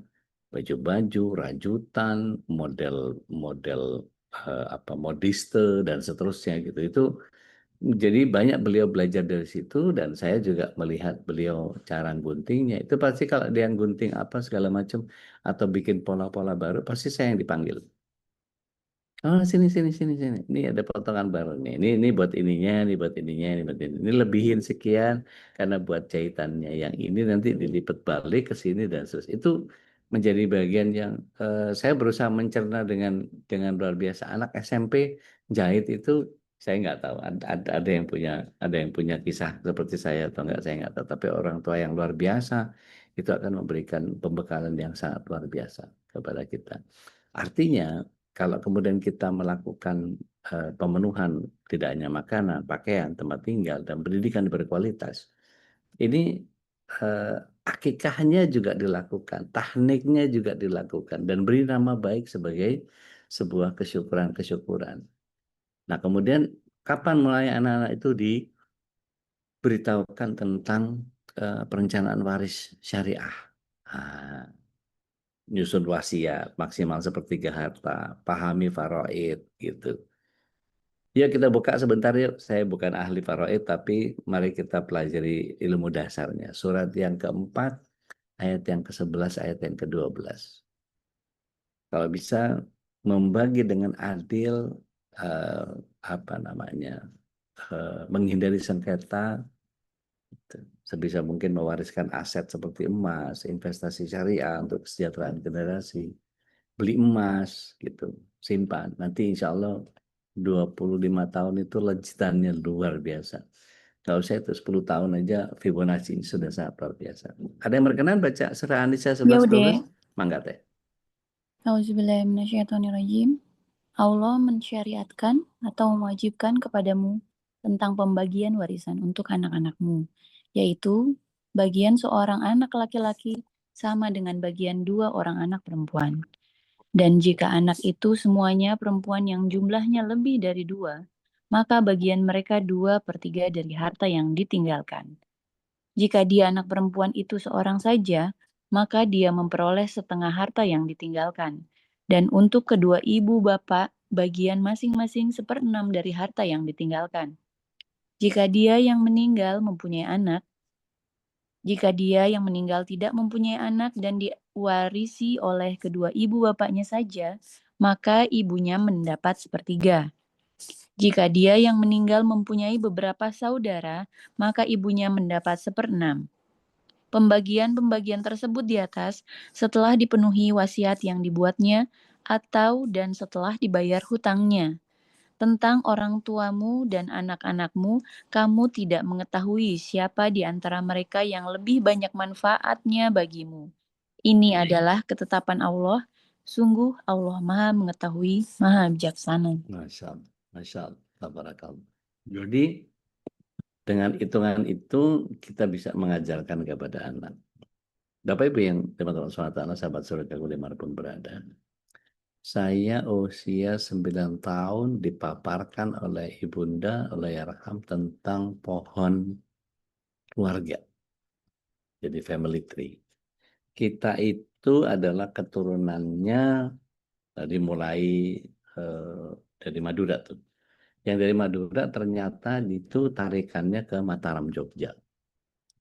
baju-baju, rajutan, model modiste dan seterusnya gitu. Itu jadi banyak beliau belajar dari situ, dan saya juga melihat beliau cara guntingnya. Itu pasti kalau dia gunting apa segala macam atau bikin pola-pola baru, pasti saya yang dipanggil. Oh, sini. Ini ada potongan baru nih. Ini buat ininya, ini buat ininya, ini buat ini. Ini lebihin sekian karena buat jahitannya yang ini nanti dilipat balik ke sini dan terus. Itu menjadi bagian yang saya berusaha mencerna dengan luar biasa. Anak SMP jahit itu saya nggak tahu. Ada yang punya kisah seperti saya atau enggak, saya nggak tahu. Tapi orang tua yang luar biasa itu akan memberikan pembekalan yang sangat luar biasa kepada kita. Artinya, kalau kemudian kita melakukan pemenuhan tidak hanya makanan, pakaian, tempat tinggal, dan pendidikan berkualitas, ini akikahnya juga dilakukan, tekniknya juga dilakukan, dan beri nama baik sebagai sebuah kesyukuran. Nah, kemudian kapan mulai anak-anak itu diberitahukan tentang perencanaan waris syariah? Nah, nyusun wasiat, maksimal sepertiga harta, pahami faraid gitu. Ya, kita buka sebentar yuk. Saya bukan ahli faraid, tapi mari kita pelajari ilmu dasarnya. Surat yang keempat, ayat yang ke-11, ayat yang ke-12. Kalau bisa membagi dengan adil, menghindari sengketa, sebisa mungkin mewariskan aset seperti emas, investasi syariah untuk kesejahteraan generasi. Beli emas gitu, simpan. Nanti insya Allah 25 tahun itu lejitannya luar biasa. Kalau saya itu 10 tahun aja Fibonacci sudah sangat luar biasa. Ada yang berkenan baca surah An-Nisa 11-12? Mangga teh.
Auzubillahiminasyaitonirrajim. Allah mensyariatkan atau mewajibkan kepadamu tentang pembagian warisan untuk anak-anakmu, yaitu bagian seorang anak laki-laki sama dengan bagian 2 orang anak perempuan. Dan jika anak itu semuanya perempuan yang jumlahnya lebih dari 2, maka bagian mereka 2/3 dari harta yang ditinggalkan. Jika dia anak perempuan itu seorang saja, maka dia memperoleh setengah harta yang ditinggalkan. Dan untuk kedua ibu bapak, bagian masing-masing 1/6 dari harta yang ditinggalkan. Jika dia yang meninggal tidak mempunyai anak dan diwarisi oleh kedua ibu bapaknya saja, maka ibunya mendapat 1/3. Jika dia yang meninggal mempunyai beberapa saudara, maka ibunya mendapat 1/6. Pembagian-pembagian tersebut di atas setelah dipenuhi wasiat yang dibuatnya dan setelah dibayar hutangnya. Tentang orang tuamu dan anak-anakmu, kamu tidak mengetahui siapa di antara mereka yang lebih banyak manfaatnya bagimu. Ini adalah ketetapan Allah. Sungguh Allah Maha Mengetahui, Maha Bijaksana.
Masya Allah, Masya Allah, tabarakallah. Jadi dengan hitungan itu kita bisa mengajarkan kepada anak. Bapak Ibu yang teman-teman SWT, sahabat surga dimanapun berada. Saya usia 9 tahun dipaparkan oleh ibunda, oleh Yarham tentang pohon keluarga. Jadi family tree. Kita itu adalah keturunannya dimulai dari Madura tuh. Yang dari Madura ternyata itu tarikannya ke Mataram, Jogja.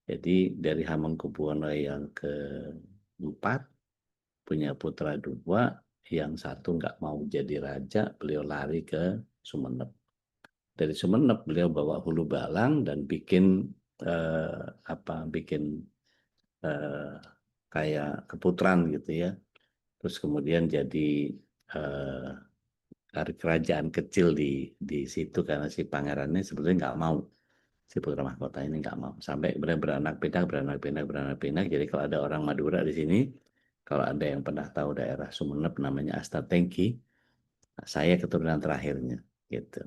Jadi dari Hamengkubuwono yang keempat, punya putra 2, yang satu nggak mau jadi raja, beliau lari ke Sumeneb. Dari Sumeneb beliau bawa hulu balang dan bikin bikin kayak keputran gitu ya. Terus kemudian jadi kerajaan kecil di situ karena si pangerannya sebetulnya nggak mau, si putra mahkota ini nggak mau, sampai beranak pinak. Jadi kalau ada orang Madura di sini, kalau ada yang pernah tahu daerah Sumeneb namanya Astatengki, saya keturunan terakhirnya gitu.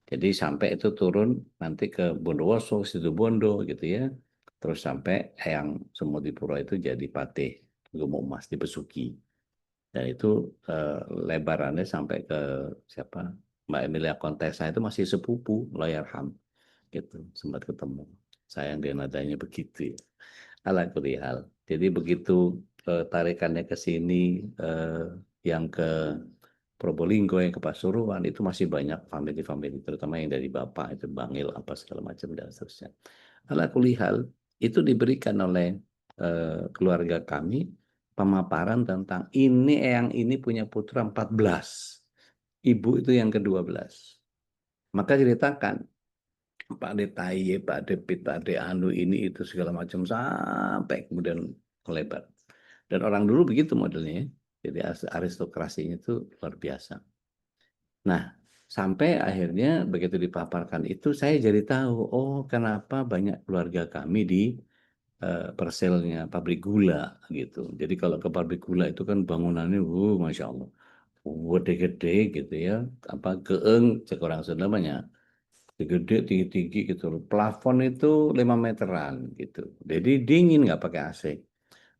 Jadi sampai itu turun nanti ke Bondowoso, Situbondo gitu ya, terus sampai Eyang Sumodipuro itu jadi patih Gumemas di Besuki. Dan itu lebarannya sampai ke siapa, Mbak Emilia Contessa itu masih sepupu Layarham gitu, sempat ketemu. Sayang dia nadanya begitu ya. Ala kulihal. Jadi begitu tarikannya ke sini, yang ke Probolinggo, yang ke Pasuruan, itu masih banyak family-family, terutama yang dari bapak itu Bangil apa segala macam dan seterusnya. Ala kulihal itu diberikan oleh keluarga kami pemaparan tentang ini, yang ini punya putra 14, ibu itu yang ke-12. Maka ceritakan Pak De Taye, Pak De Pit, Pak De Anu ini itu segala macam sampai kemudian melebar. Dan orang dulu begitu modelnya, jadi aristokrasinya itu luar biasa. Nah, sampai akhirnya begitu dipaparkan itu saya jadi tahu, oh kenapa banyak keluarga kami di perselnya pabrik gula gitu. Jadi kalau ke pabrik gula itu kan bangunannya, masya Allah, gede-gede gitu ya, apa keeng, cek orang Sunda banyak, gede tinggi-tinggi gitu. Plafon itu 5 meteran gitu. Jadi dingin nggak pakai AC.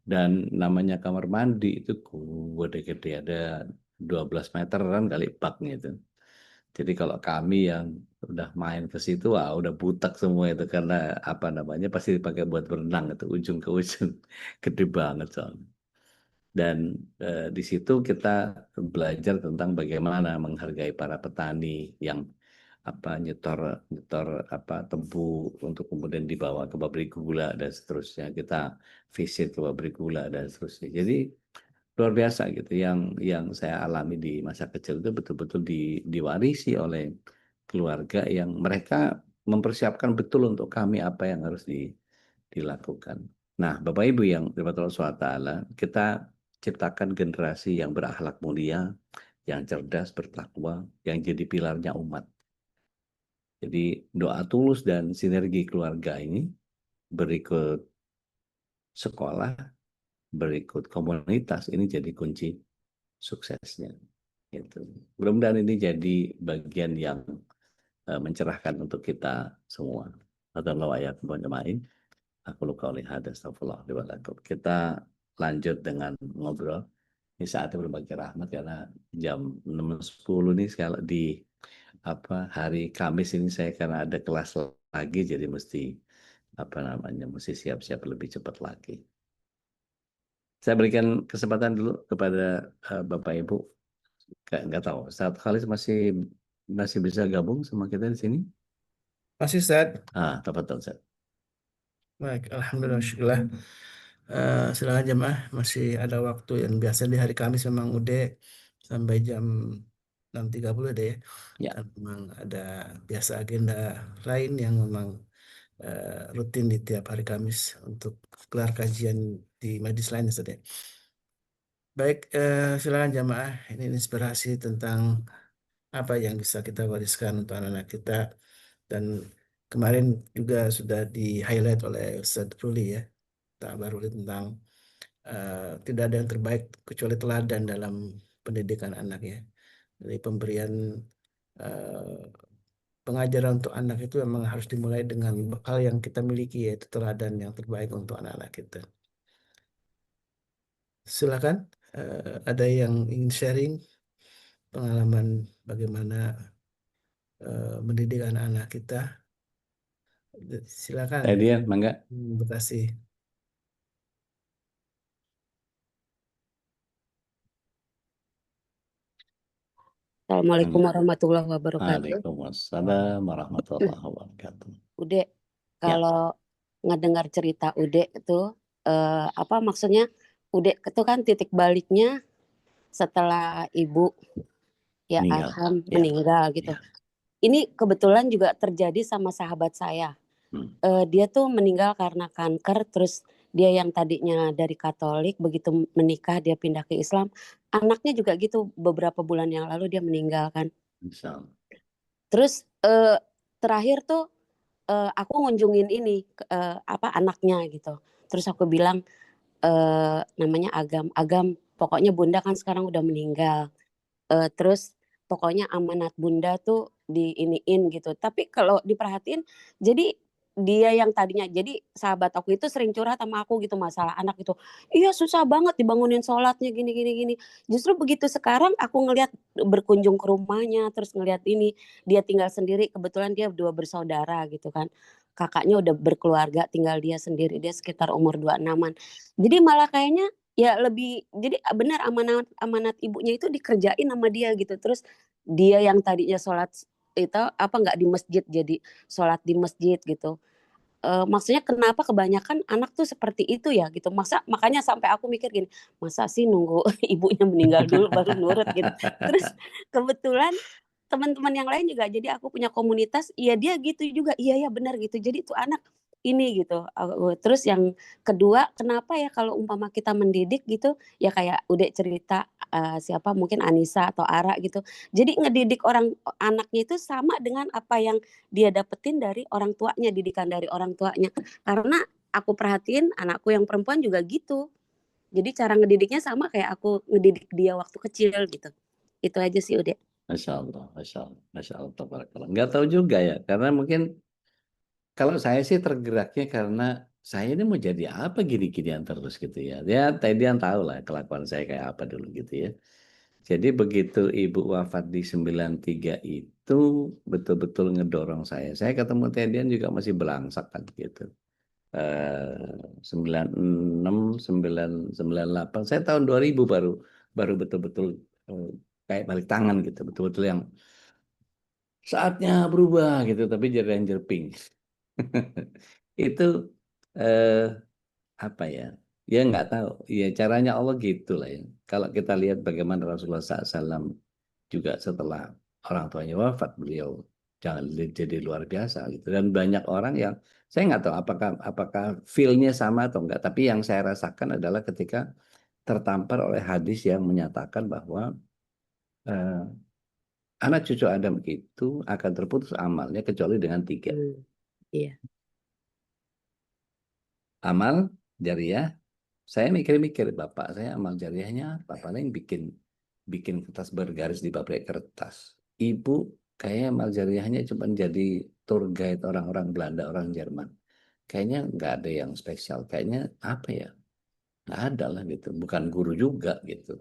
Dan namanya kamar mandi itu gede-gede, ada 12 meteran kali baknya itu. Jadi kalau kami yang udah main ke situ, wah udah butak semua itu karena apa namanya pasti dipakai buat berenang itu ujung ke ujung, gede banget soalnya. Dan di situ kita belajar tentang bagaimana menghargai para petani yang apa nyetor nyetor apa tebu untuk kemudian dibawa ke pabrik gula dan seterusnya. Kita visit ke pabrik gula dan seterusnya. Jadi luar biasa gitu yang saya alami di masa kecil itu betul-betul diwarisi oleh keluarga yang mereka mempersiapkan betul untuk kami apa yang harus dilakukan. Nah, Bapak Ibu yang dirahmati Allah SWT, kita ciptakan generasi yang berakhlak mulia, yang cerdas, bertakwa, yang jadi pilarnya umat. Jadi doa tulus dan sinergi keluarga ini berikut sekolah, berikut komunitas, ini jadi kunci suksesnya. Gitu. Mudah-mudahan ini jadi bagian yang mencerahkan untuk kita semua. Atau ayat main. Aku luka oleh hadas Kita lanjut dengan ngobrol. Ini saatnya berbagi rahmat karena jam 6.10 nih sekali di hari Kamis ini saya karena ada kelas lagi jadi mesti mesti siap-siap lebih cepat lagi. Saya berikan kesempatan dulu kepada Bapak Ibu. Nggak tahu, saat Khalis masih bisa gabung sama kita di sini?
Masih Ustaz.
Tepat Ustaz.
Baik, alhamdulillah, syukurlah. Silakan jemaah, masih ada waktu yang biasa di hari Kamis memang udah sampai jam 6.30 deh ya.
Ya.
Dan memang ada biasa agenda lain yang memang rutin di tiap hari Kamis untuk gelar kajian di majlis lain Ustaz ya. Baik, silakan jemaah, ini inspirasi tentang apa yang bisa kita wariskan untuk anak-anak kita. Dan kemarin juga sudah di-highlight oleh Ustadz Ruli ya, Pak Baruli tentang tidak ada yang terbaik kecuali teladan dalam pendidikan anak ya. Jadi pemberian eh, pengajaran untuk anak itu memang harus dimulai dengan bekal yang kita miliki, yaitu teladan yang terbaik untuk anak-anak kita. Silakan, ada yang ingin sharing pengalaman bagaimana mendidik anak-anak kita? Silakan,
Edian, mangga.
terima kasih.
Assalamualaikum warahmatullahi wabarakatuh.
Waalaikumsalam warahmatullahi wabarakatuh.
Ude,
Ya.
kalau ngedengar cerita Ude itu apa maksudnya? Ude itu kan titik baliknya setelah ibu ya
Meninggal.
Arham
Ya.
meninggal gitu.
Ya.
Ini kebetulan juga terjadi sama sahabat saya. Dia tuh meninggal karena kanker, terus dia yang tadinya dari Katolik, begitu menikah dia pindah ke Islam. Anaknya juga gitu, beberapa bulan yang lalu dia meninggal kan.
Insyaallah.
Terus terakhir tuh aku ngunjungin ini apa anaknya gitu. Terus aku bilang namanya Agam, pokoknya Bunda kan sekarang udah meninggal. Terus pokoknya amanat Bunda tuh diiniin gitu. Tapi kalau diperhatiin, jadi dia yang tadinya, jadi sahabat aku itu sering curhat sama aku gitu masalah anak itu. Iya susah banget dibangunin sholatnya gini. Justru begitu sekarang aku ngelihat berkunjung ke rumahnya, terus ngelihat ini dia tinggal sendiri. Kebetulan dia 2 bersaudara gitu kan. Kakaknya udah berkeluarga, tinggal dia sendiri. Dia sekitar umur 26-an. Jadi malah kayaknya ya lebih, jadi benar amanat ibunya itu dikerjain sama dia gitu. Terus dia yang tadinya sholat itu apa nggak di masjid jadi sholat di masjid gitu. Maksudnya kenapa kebanyakan anak tuh seperti itu ya gitu. Makanya sampai aku mikir gini, masa sih nunggu ibunya meninggal dulu baru nurut gitu. Terus kebetulan teman-teman yang lain juga, jadi aku punya komunitas, iya dia gitu juga, iya ya benar gitu. Jadi tuh anak ini gitu. Terus yang kedua, kenapa ya kalau umpama kita mendidik gitu, ya kayak udah cerita siapa mungkin Anissa atau Ara gitu. Jadi ngedidik anaknya itu sama dengan apa yang dia dapetin dari orang tuanya, didikan dari orang tuanya. Karena aku perhatiin anakku yang perempuan juga gitu. Jadi cara ngedidiknya sama kayak aku ngedidik dia waktu kecil gitu. Itu aja sih udah.
Masya Allah, tabarakallah. Nggak tahu juga ya, karena mungkin kalau saya sih tergeraknya karena saya ini mau jadi apa gini-ginian terus gitu ya. Ya, tadi yang tahu lah kelakuan saya kayak apa dulu gitu ya. Jadi begitu ibu wafat di 93 itu betul-betul ngedorong saya. Saya ketemu Tedian juga masih belangsak kan gitu. 96, 98. Saya tahun 2000 baru betul-betul kayak balik tangan gitu. Betul-betul yang saatnya berubah gitu, tapi jadi ranger pink. Itu eh, apa ya? Ya nggak tahu. Ya caranya Allah gitu lah ya. Kalau kita lihat bagaimana Rasulullah SAW juga setelah orang tuanya wafat, beliau jangan jadi luar biasa gitu. Dan banyak orang yang saya nggak tahu apakah feel-nya sama atau enggak. Tapi yang saya rasakan adalah ketika tertampar oleh hadis yang menyatakan bahwa eh, anak cucu Adam itu akan terputus amalnya kecuali dengan 3.
Iya.
Amal jariah, saya mikir-mikir, bapak saya amal jariahnya apa? Paling bikin kertas bergaris di pabrik kertas. Ibu kayaknya amal jariahnya cuma jadi tour guide orang-orang Belanda, orang Jerman. Kayaknya nggak ada yang spesial. Kayaknya apa ya? Nggak ada lah gitu. Bukan guru juga gitu.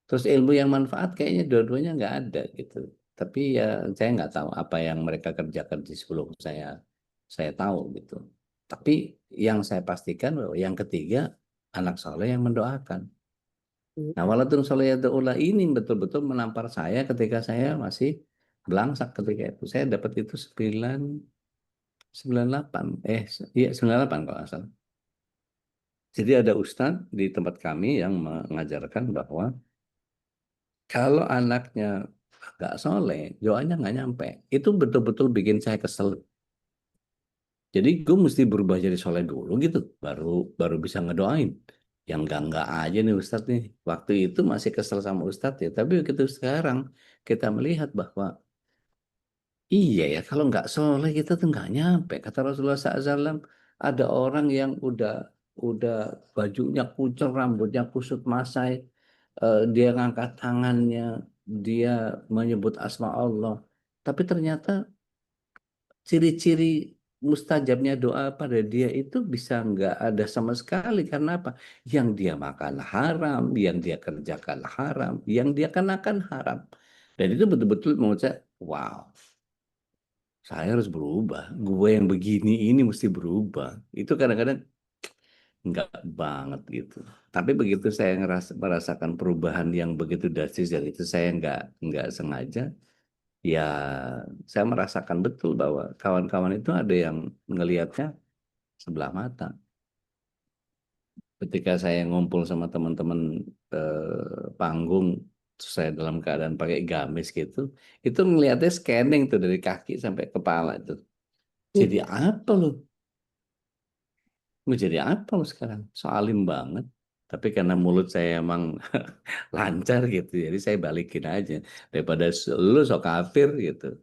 Terus ilmu yang manfaat kayaknya dua-duanya nggak ada gitu. Tapi ya saya nggak tahu apa yang mereka kerjakan di sebelum saya tahu gitu. Tapi yang saya pastikan bahwa yang ketiga anak soleh yang mendoakan. Nah, walatun soleh ini betul-betul menampar saya ketika saya masih belangsak ketika itu. Saya dapat itu 98, iya 98 kalau nggak salah. Jadi ada ustadz di tempat kami yang mengajarkan bahwa kalau anaknya nggak soleh, doanya nggak nyampe. Itu betul-betul bikin saya kesel. Jadi gue mesti berubah jadi soleh dulu gitu, baru bisa ngedoain. Yang enggak aja nih Ustadz nih. Waktu itu masih kesel sama Ustadz ya. Tapi begitu sekarang kita melihat bahwa iya ya, kalau nggak soleh kita tuh nggak nyampe. Kata Rasulullah SAW, ada orang yang udah udah bajunya kucel, rambutnya kusut masai, dia ngangkat tangannya, dia menyebut asma Allah. Tapi ternyata ciri-ciri mustajabnya doa pada dia itu bisa nggak ada sama sekali. Karena apa? Yang dia makan haram, yang dia kerjakan haram, yang dia kenakan haram. Dan itu betul-betul menurut saya, wow, saya harus berubah. Gue yang begini ini mesti berubah. Itu kadang-kadang nggak banget gitu. Tapi begitu saya merasakan perubahan yang begitu drastis dan itu saya nggak sengaja, ya saya merasakan betul bahwa kawan-kawan itu ada yang ngelihatnya sebelah mata. Ketika saya ngumpul sama teman-teman panggung, terus saya dalam keadaan pakai gamis gitu, itu ngelihatnya scanning tuh dari kaki sampai kepala itu. Jadi apa lu? Mau jadi apa lu sekarang? So alim banget. Tapi karena mulut saya emang lancar gitu, jadi saya balikin aja. Daripada lu sok kafir gitu,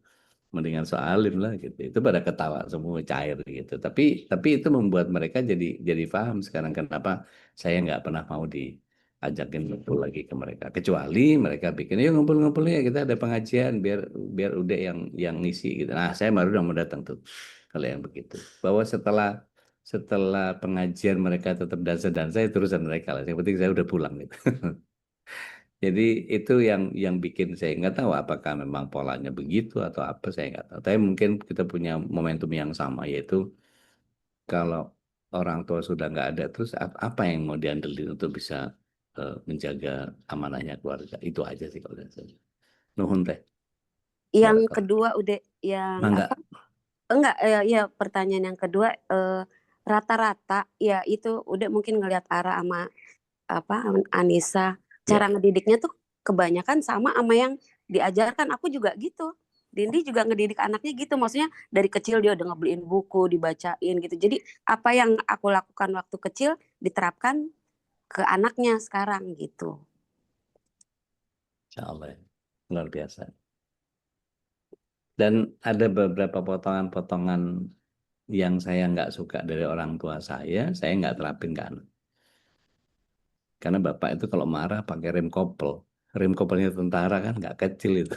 mendingan so alim lah gitu. Itu pada ketawa semua cair gitu. Tapi itu membuat mereka jadi paham sekarang kenapa saya nggak pernah mau diajakin ngumpul lagi ke mereka. Kecuali mereka bikin, yuk ngumpul-ngumpul ya, kita ada pengajian biar biar udah yang ngisi gitu. Nah, saya baru udah mau datang tuh kalau yang begitu. Bahwa setelah pengajian mereka tetap dansa-dansa itu urusan mereka lah. Yang penting saya udah pulang gitu. Jadi itu yang bikin saya nggak tahu apakah memang polanya begitu atau apa, saya nggak tahu. Tapi mungkin kita punya momentum yang sama, yaitu kalau orang tua sudah nggak ada, terus apa yang mau diandelin untuk bisa menjaga amanahnya keluarga. Itu aja sih kalau dari saya. Nuhun teh.
Yang
Barakallah.
kedua udah yang
Mangga.
apa? Enggak, ya pertanyaan yang kedua rata-rata ya itu udah mungkin ngelihat Ara sama apa Anissa cara
Ya.
ngedidiknya tuh kebanyakan sama yang diajarkan. Aku juga gitu. Dindi juga ngedidik anaknya gitu. Maksudnya dari kecil dia udah ngebeliin buku, dibacain gitu. Jadi apa yang aku lakukan waktu kecil diterapkan ke anaknya sekarang gitu.
Insya Allah ya. Luar biasa. Dan ada beberapa potongan-potongan yang saya nggak suka dari orang tua saya nggak terapin ke anak. Karena bapak itu kalau marah pakai rem kopel. Rem kopelnya tentara kan nggak kecil itu.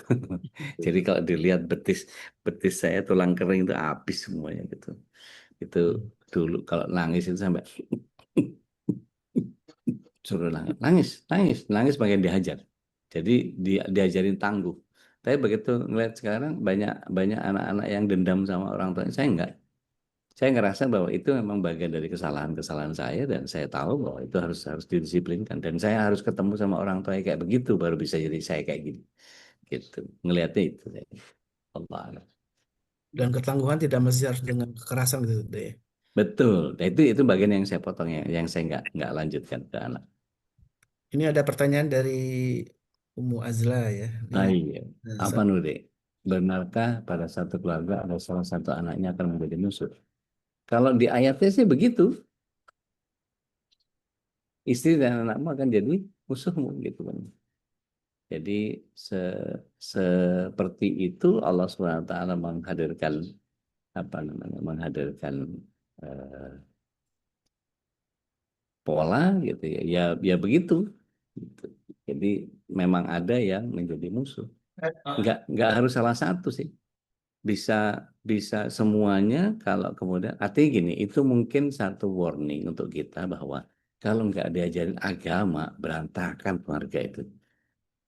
Jadi kalau dilihat betis betis saya tulang kering itu habis semuanya gitu. Itu dulu kalau nangis itu sampai suruh nangis, nangis, nangis, nangis bagian dihajar. Jadi diajarin tangguh. Tapi begitu ngeliat sekarang banyak banyak anak-anak yang dendam sama orang tua, saya enggak. Saya ngerasa bahwa itu memang bagian dari kesalahan-kesalahan saya dan saya tahu bahwa itu harus harus didisiplinkan dan saya harus ketemu sama orang tua kayak begitu baru bisa jadi saya kayak gini. Gitu. Ngelihatnya itu saya. Allah Alam.
Dan ketangguhan tidak mesti harus dengan kekerasan gitu deh.
Betul. Nah, itu bagian yang saya potong yang saya nggak lanjutkan ke anak.
Ini ada pertanyaan dari Ummu Azla ya.
Ah,
Dia,
iya. Apa Nude? Benarkah pada satu keluarga ada salah satu anaknya akan menjadi musuh? Kalau di ayatnya sih begitu. Istri dan anakmu akan jadi musuhmu gitu kan. Jadi seperti itu Allah SWT menghadirkan apa namanya menghadirkan eh, pola gitu ya. Ya begitu. Gitu. Jadi memang ada yang menjadi musuh. Nggak harus salah satu sih. Bisa bisa semuanya kalau kemudian artinya gini, itu mungkin satu warning untuk kita bahwa kalau nggak diajarin agama berantakan keluarga itu.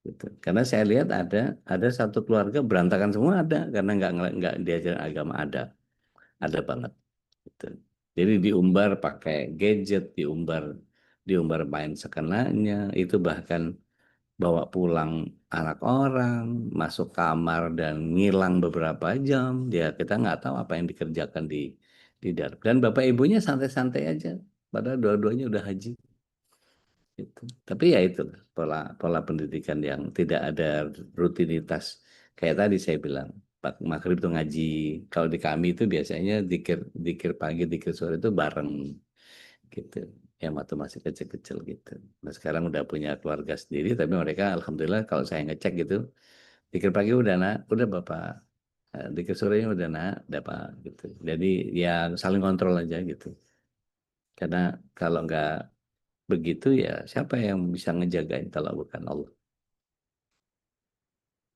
Gitu. Karena saya lihat ada satu keluarga berantakan semua ada karena nggak diajarin agama ada banget. Gitu. Jadi diumbar pakai gadget, diumbar main sekenanya, itu bahkan bawa pulang anak orang, masuk kamar dan ngilang beberapa jam, dia kita nggak tahu apa yang dikerjakan di dalam. Dan bapak ibunya santai-santai aja, padahal dua-duanya udah haji. Gitu. Tapi ya itu pola pola pendidikan yang tidak ada rutinitas. Kayak tadi saya bilang, Pak Maghrib itu ngaji. Kalau di kami itu biasanya dikir dikir pagi, dikir sore itu bareng gitu. Yang waktu masih kecil-kecil gitu. Nah sekarang udah punya keluarga sendiri, tapi mereka alhamdulillah kalau saya ngecek gitu, dikir pagi udah nak, udah bapak, dikir sorenya udah nak, udah pak gitu. Jadi ya saling kontrol aja gitu. Karena kalau nggak begitu ya siapa yang bisa ngejagain kalau bukan Allah.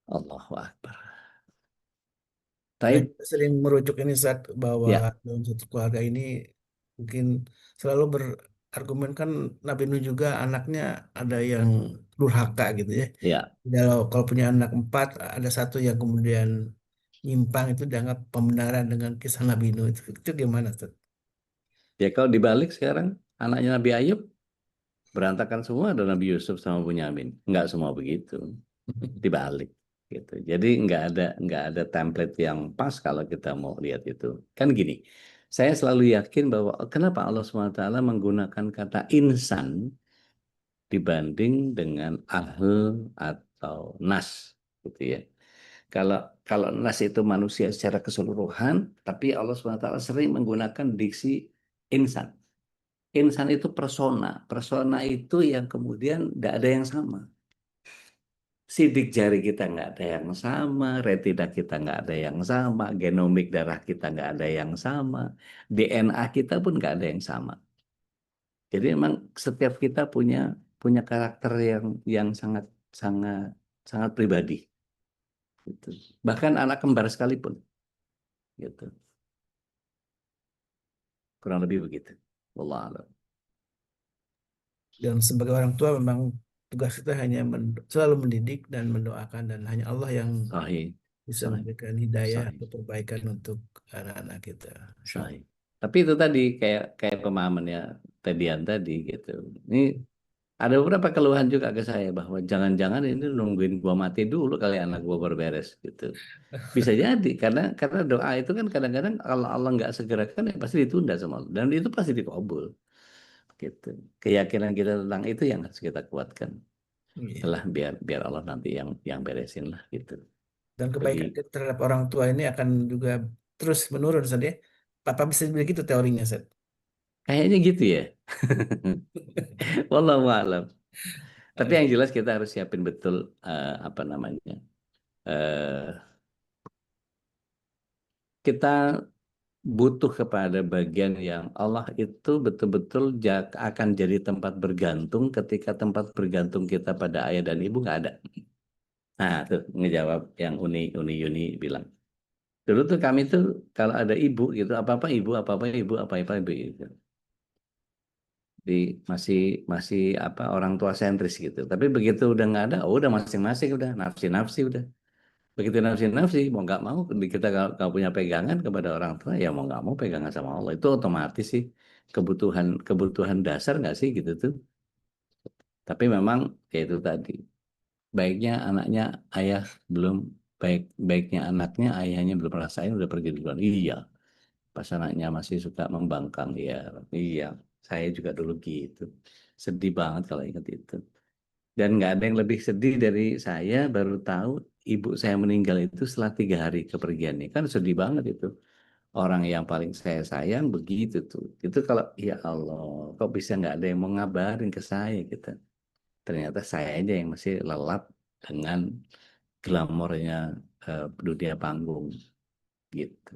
Allahu Akbar.
Saya
Taib,
sering merujuk ini saat bahwa
ya,
dalam satu keluarga ini mungkin selalu berargumen kan Nabi Nuh juga anaknya ada yang durhaka gitu ya.
ya.
Kalau punya anak 4 ada satu yang kemudian nyimpang itu dianggap pembenaran dengan kisah Nabi Nuh itu gimana Ustaz?
Ya kalau dibalik sekarang anaknya Nabi Ayub berantakan semua ada Nabi Yusuf sama Bunyamin. Nggak semua begitu. Dibalik gitu. Jadi nggak ada template yang pas kalau kita mau lihat itu. Kan gini, saya selalu yakin bahwa kenapa Allah SWT menggunakan kata insan dibanding dengan ahl atau nas gitu ya. Kalau kalau nas itu manusia secara keseluruhan, tapi Allah SWT sering menggunakan diksi insan. Insan itu persona. Persona itu yang kemudian tidak ada yang sama. Sidik jari kita nggak ada yang sama, retina kita nggak ada yang sama, genomik darah kita nggak ada yang sama, DNA kita pun nggak ada yang sama. Jadi memang setiap kita punya punya karakter yang sangat sangat sangat pribadi. Gitu. Bahkan anak kembar sekalipun, gitu. Kurang lebih begitu. Wallahu a'lam.
Dan sebagai orang tua memang tugas kita hanya selalu mendidik dan mendoakan dan hanya Allah yang
Sahih,
bisa
sahih,
memberikan hidayah
sahih,
atau perbaikan untuk anak-anak kita. Masya Allah.
sahih. Tapi itu tadi kayak kayak pemahamannya Tedian tadi gitu. Ini ada beberapa keluhan juga ke saya bahwa jangan-jangan ini nungguin gua mati dulu kali anak gua berberes gitu. Bisa jadi karena doa itu kan kadang-kadang kalau Allah nggak segerakan ya pasti ditunda sama Allah dan itu pasti dikabul gitu. Keyakinan kita tentang itu yang harus kita kuatkan.
Iya.
Lah biar biar Allah nanti yang beresin lah gitu.
Dan
Bagi
kebaikan kita terhadap orang tua ini akan juga terus menurun, Ustaz ya. Papa bisa begitu teorinya, Ustaz.
kayaknya gitu ya. Wallahu a'lam. Tapi yang jelas kita harus siapin betul apa namanya. eh, kita butuh kepada bagian yang Allah itu betul-betul akan jadi tempat bergantung ketika tempat bergantung kita pada ayah dan ibu nggak ada. Nah, tuh ngejawab yang Uni Yuni bilang. Dulu tuh kami tuh kalau ada ibu gitu, apa-apa ibu, apa-apa ibu, apa-apa ibu gitu. Di masih masih apa orang tua sentris gitu. Tapi begitu udah nggak ada, oh udah masing-masing udah nafsi-nafsi udah. Begitu nafsi-nafsi mau nggak mau kita kalau punya pegangan kepada orang tua ya mau nggak mau pegangan sama Allah itu otomatis sih kebutuhan kebutuhan dasar nggak sih gitu tuh. Tapi memang ya itu tadi baiknya anaknya ayah belum baiknya anaknya ayahnya belum rasain udah pergi duluan. Iya, pas anaknya masih suka membangkang ya. Iya, saya juga dulu gitu. Sedih banget kalau ingat itu. Dan nggak ada yang lebih sedih dari saya baru tahu ibu saya meninggal itu setelah 3 hari kepergiannya. Kan sedih banget itu. Orang yang paling saya sayang begitu tuh. Itu kalau ya Allah, kok bisa nggak ada yang mau ngabarin ke saya gitu. Ternyata saya aja yang masih lelap dengan glamornya dunia panggung gitu.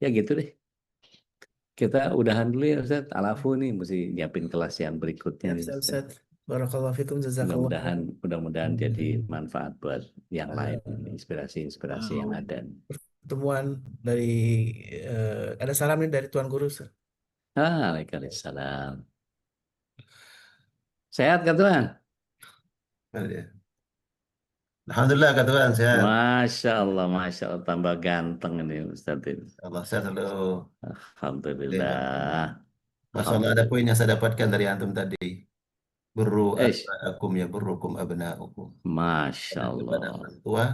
Ya gitu deh. Kita udahan dulu ya Ustaz. Alafu nih mesti nyiapin kelas yang berikutnya
Ya,
nih
Ustaz,
Ustaz.
Ustaz. Barakallahu fikum, jazakallah khair.
Mudah-mudahan jadi manfaat buat yang lain, inspirasi-inspirasi yang
Eh,
ada.
pertemuan dari ada salam nih dari Tuan Guru, Ustaz.
Waalaikumsalam. Sehat kan Tuhan?
Ya. Alhamdulillah kata Tuhan sehat.
Masya Allah, tambah ganteng ini Ustaz ini.
Allah sehat selalu.
Alhamdulillah,
Masya Allah ada poin
Alhamdulillah.
yang saya dapatkan dari antum tadi. Buru
Eh,
abnaakum ya burukum abnaukum.
Masya
Dan kepada
Allah,
orang tua,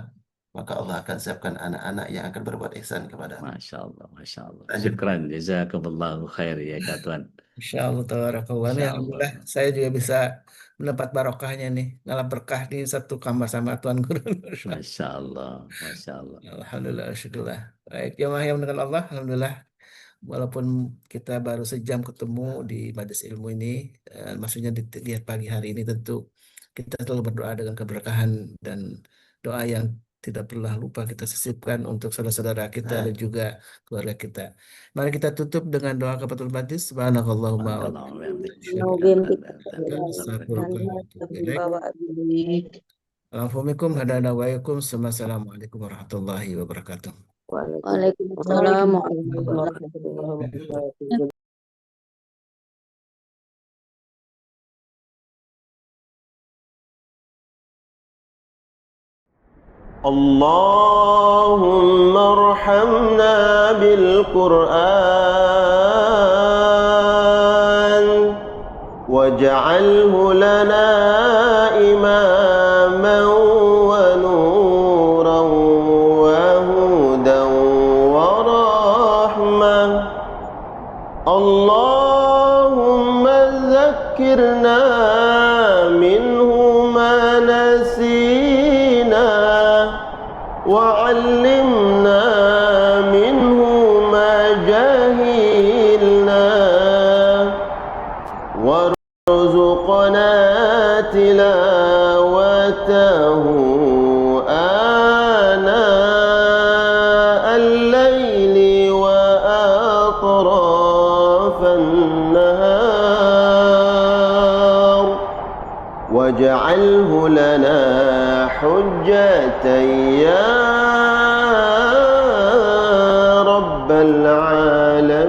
maka Allah akan siapkan anak-anak yang akan berbuat ihsan kepada.
Masya Allah, Masya Allah.
Lanjut.
Syukran, jazakumullahu khair ya Kak Tuhan.
Insya Allah, tabarakallah. Nih,
Insya Allah,
alhamdulillah, saya juga bisa mendapat barokahnya nih. Ngalap berkah nih satu kamar sama Tuan Guru. Masya Allah.
Masya Allah, Masya Allah.
Alhamdulillah, syukurlah. Baik, jemaah yang dengan Allah, alhamdulillah. Walaupun kita baru sejam ketemu di majelis ilmu ini, maksudnya di pagi hari ini tentu kita selalu berdoa dengan keberkahan dan doa yang tidak pernah lupa kita sisipkan untuk saudara-saudara kita dan juga keluarga kita. Mari kita tutup dengan doa kafaratul majlis. Subhanakallahumma wa bihamdika, astaghfiruka wa atubu ilaik. Assalamualaikum Assalamualaikum warahmatullahi wabarakatuh.
Waalaikumsalam
warahmatullahi wabarakatuh. اللهم ارحمنا بالقرآن واجعله لنا إماما ونورا وهدى ورحمة. اللهم ذكرنا منه ما نسينا وعلمنا منه ما جهلنا وارزقنا تلاوته آناء الليل وأطراف النهار واجعله لنا حجة يا رب العالمين.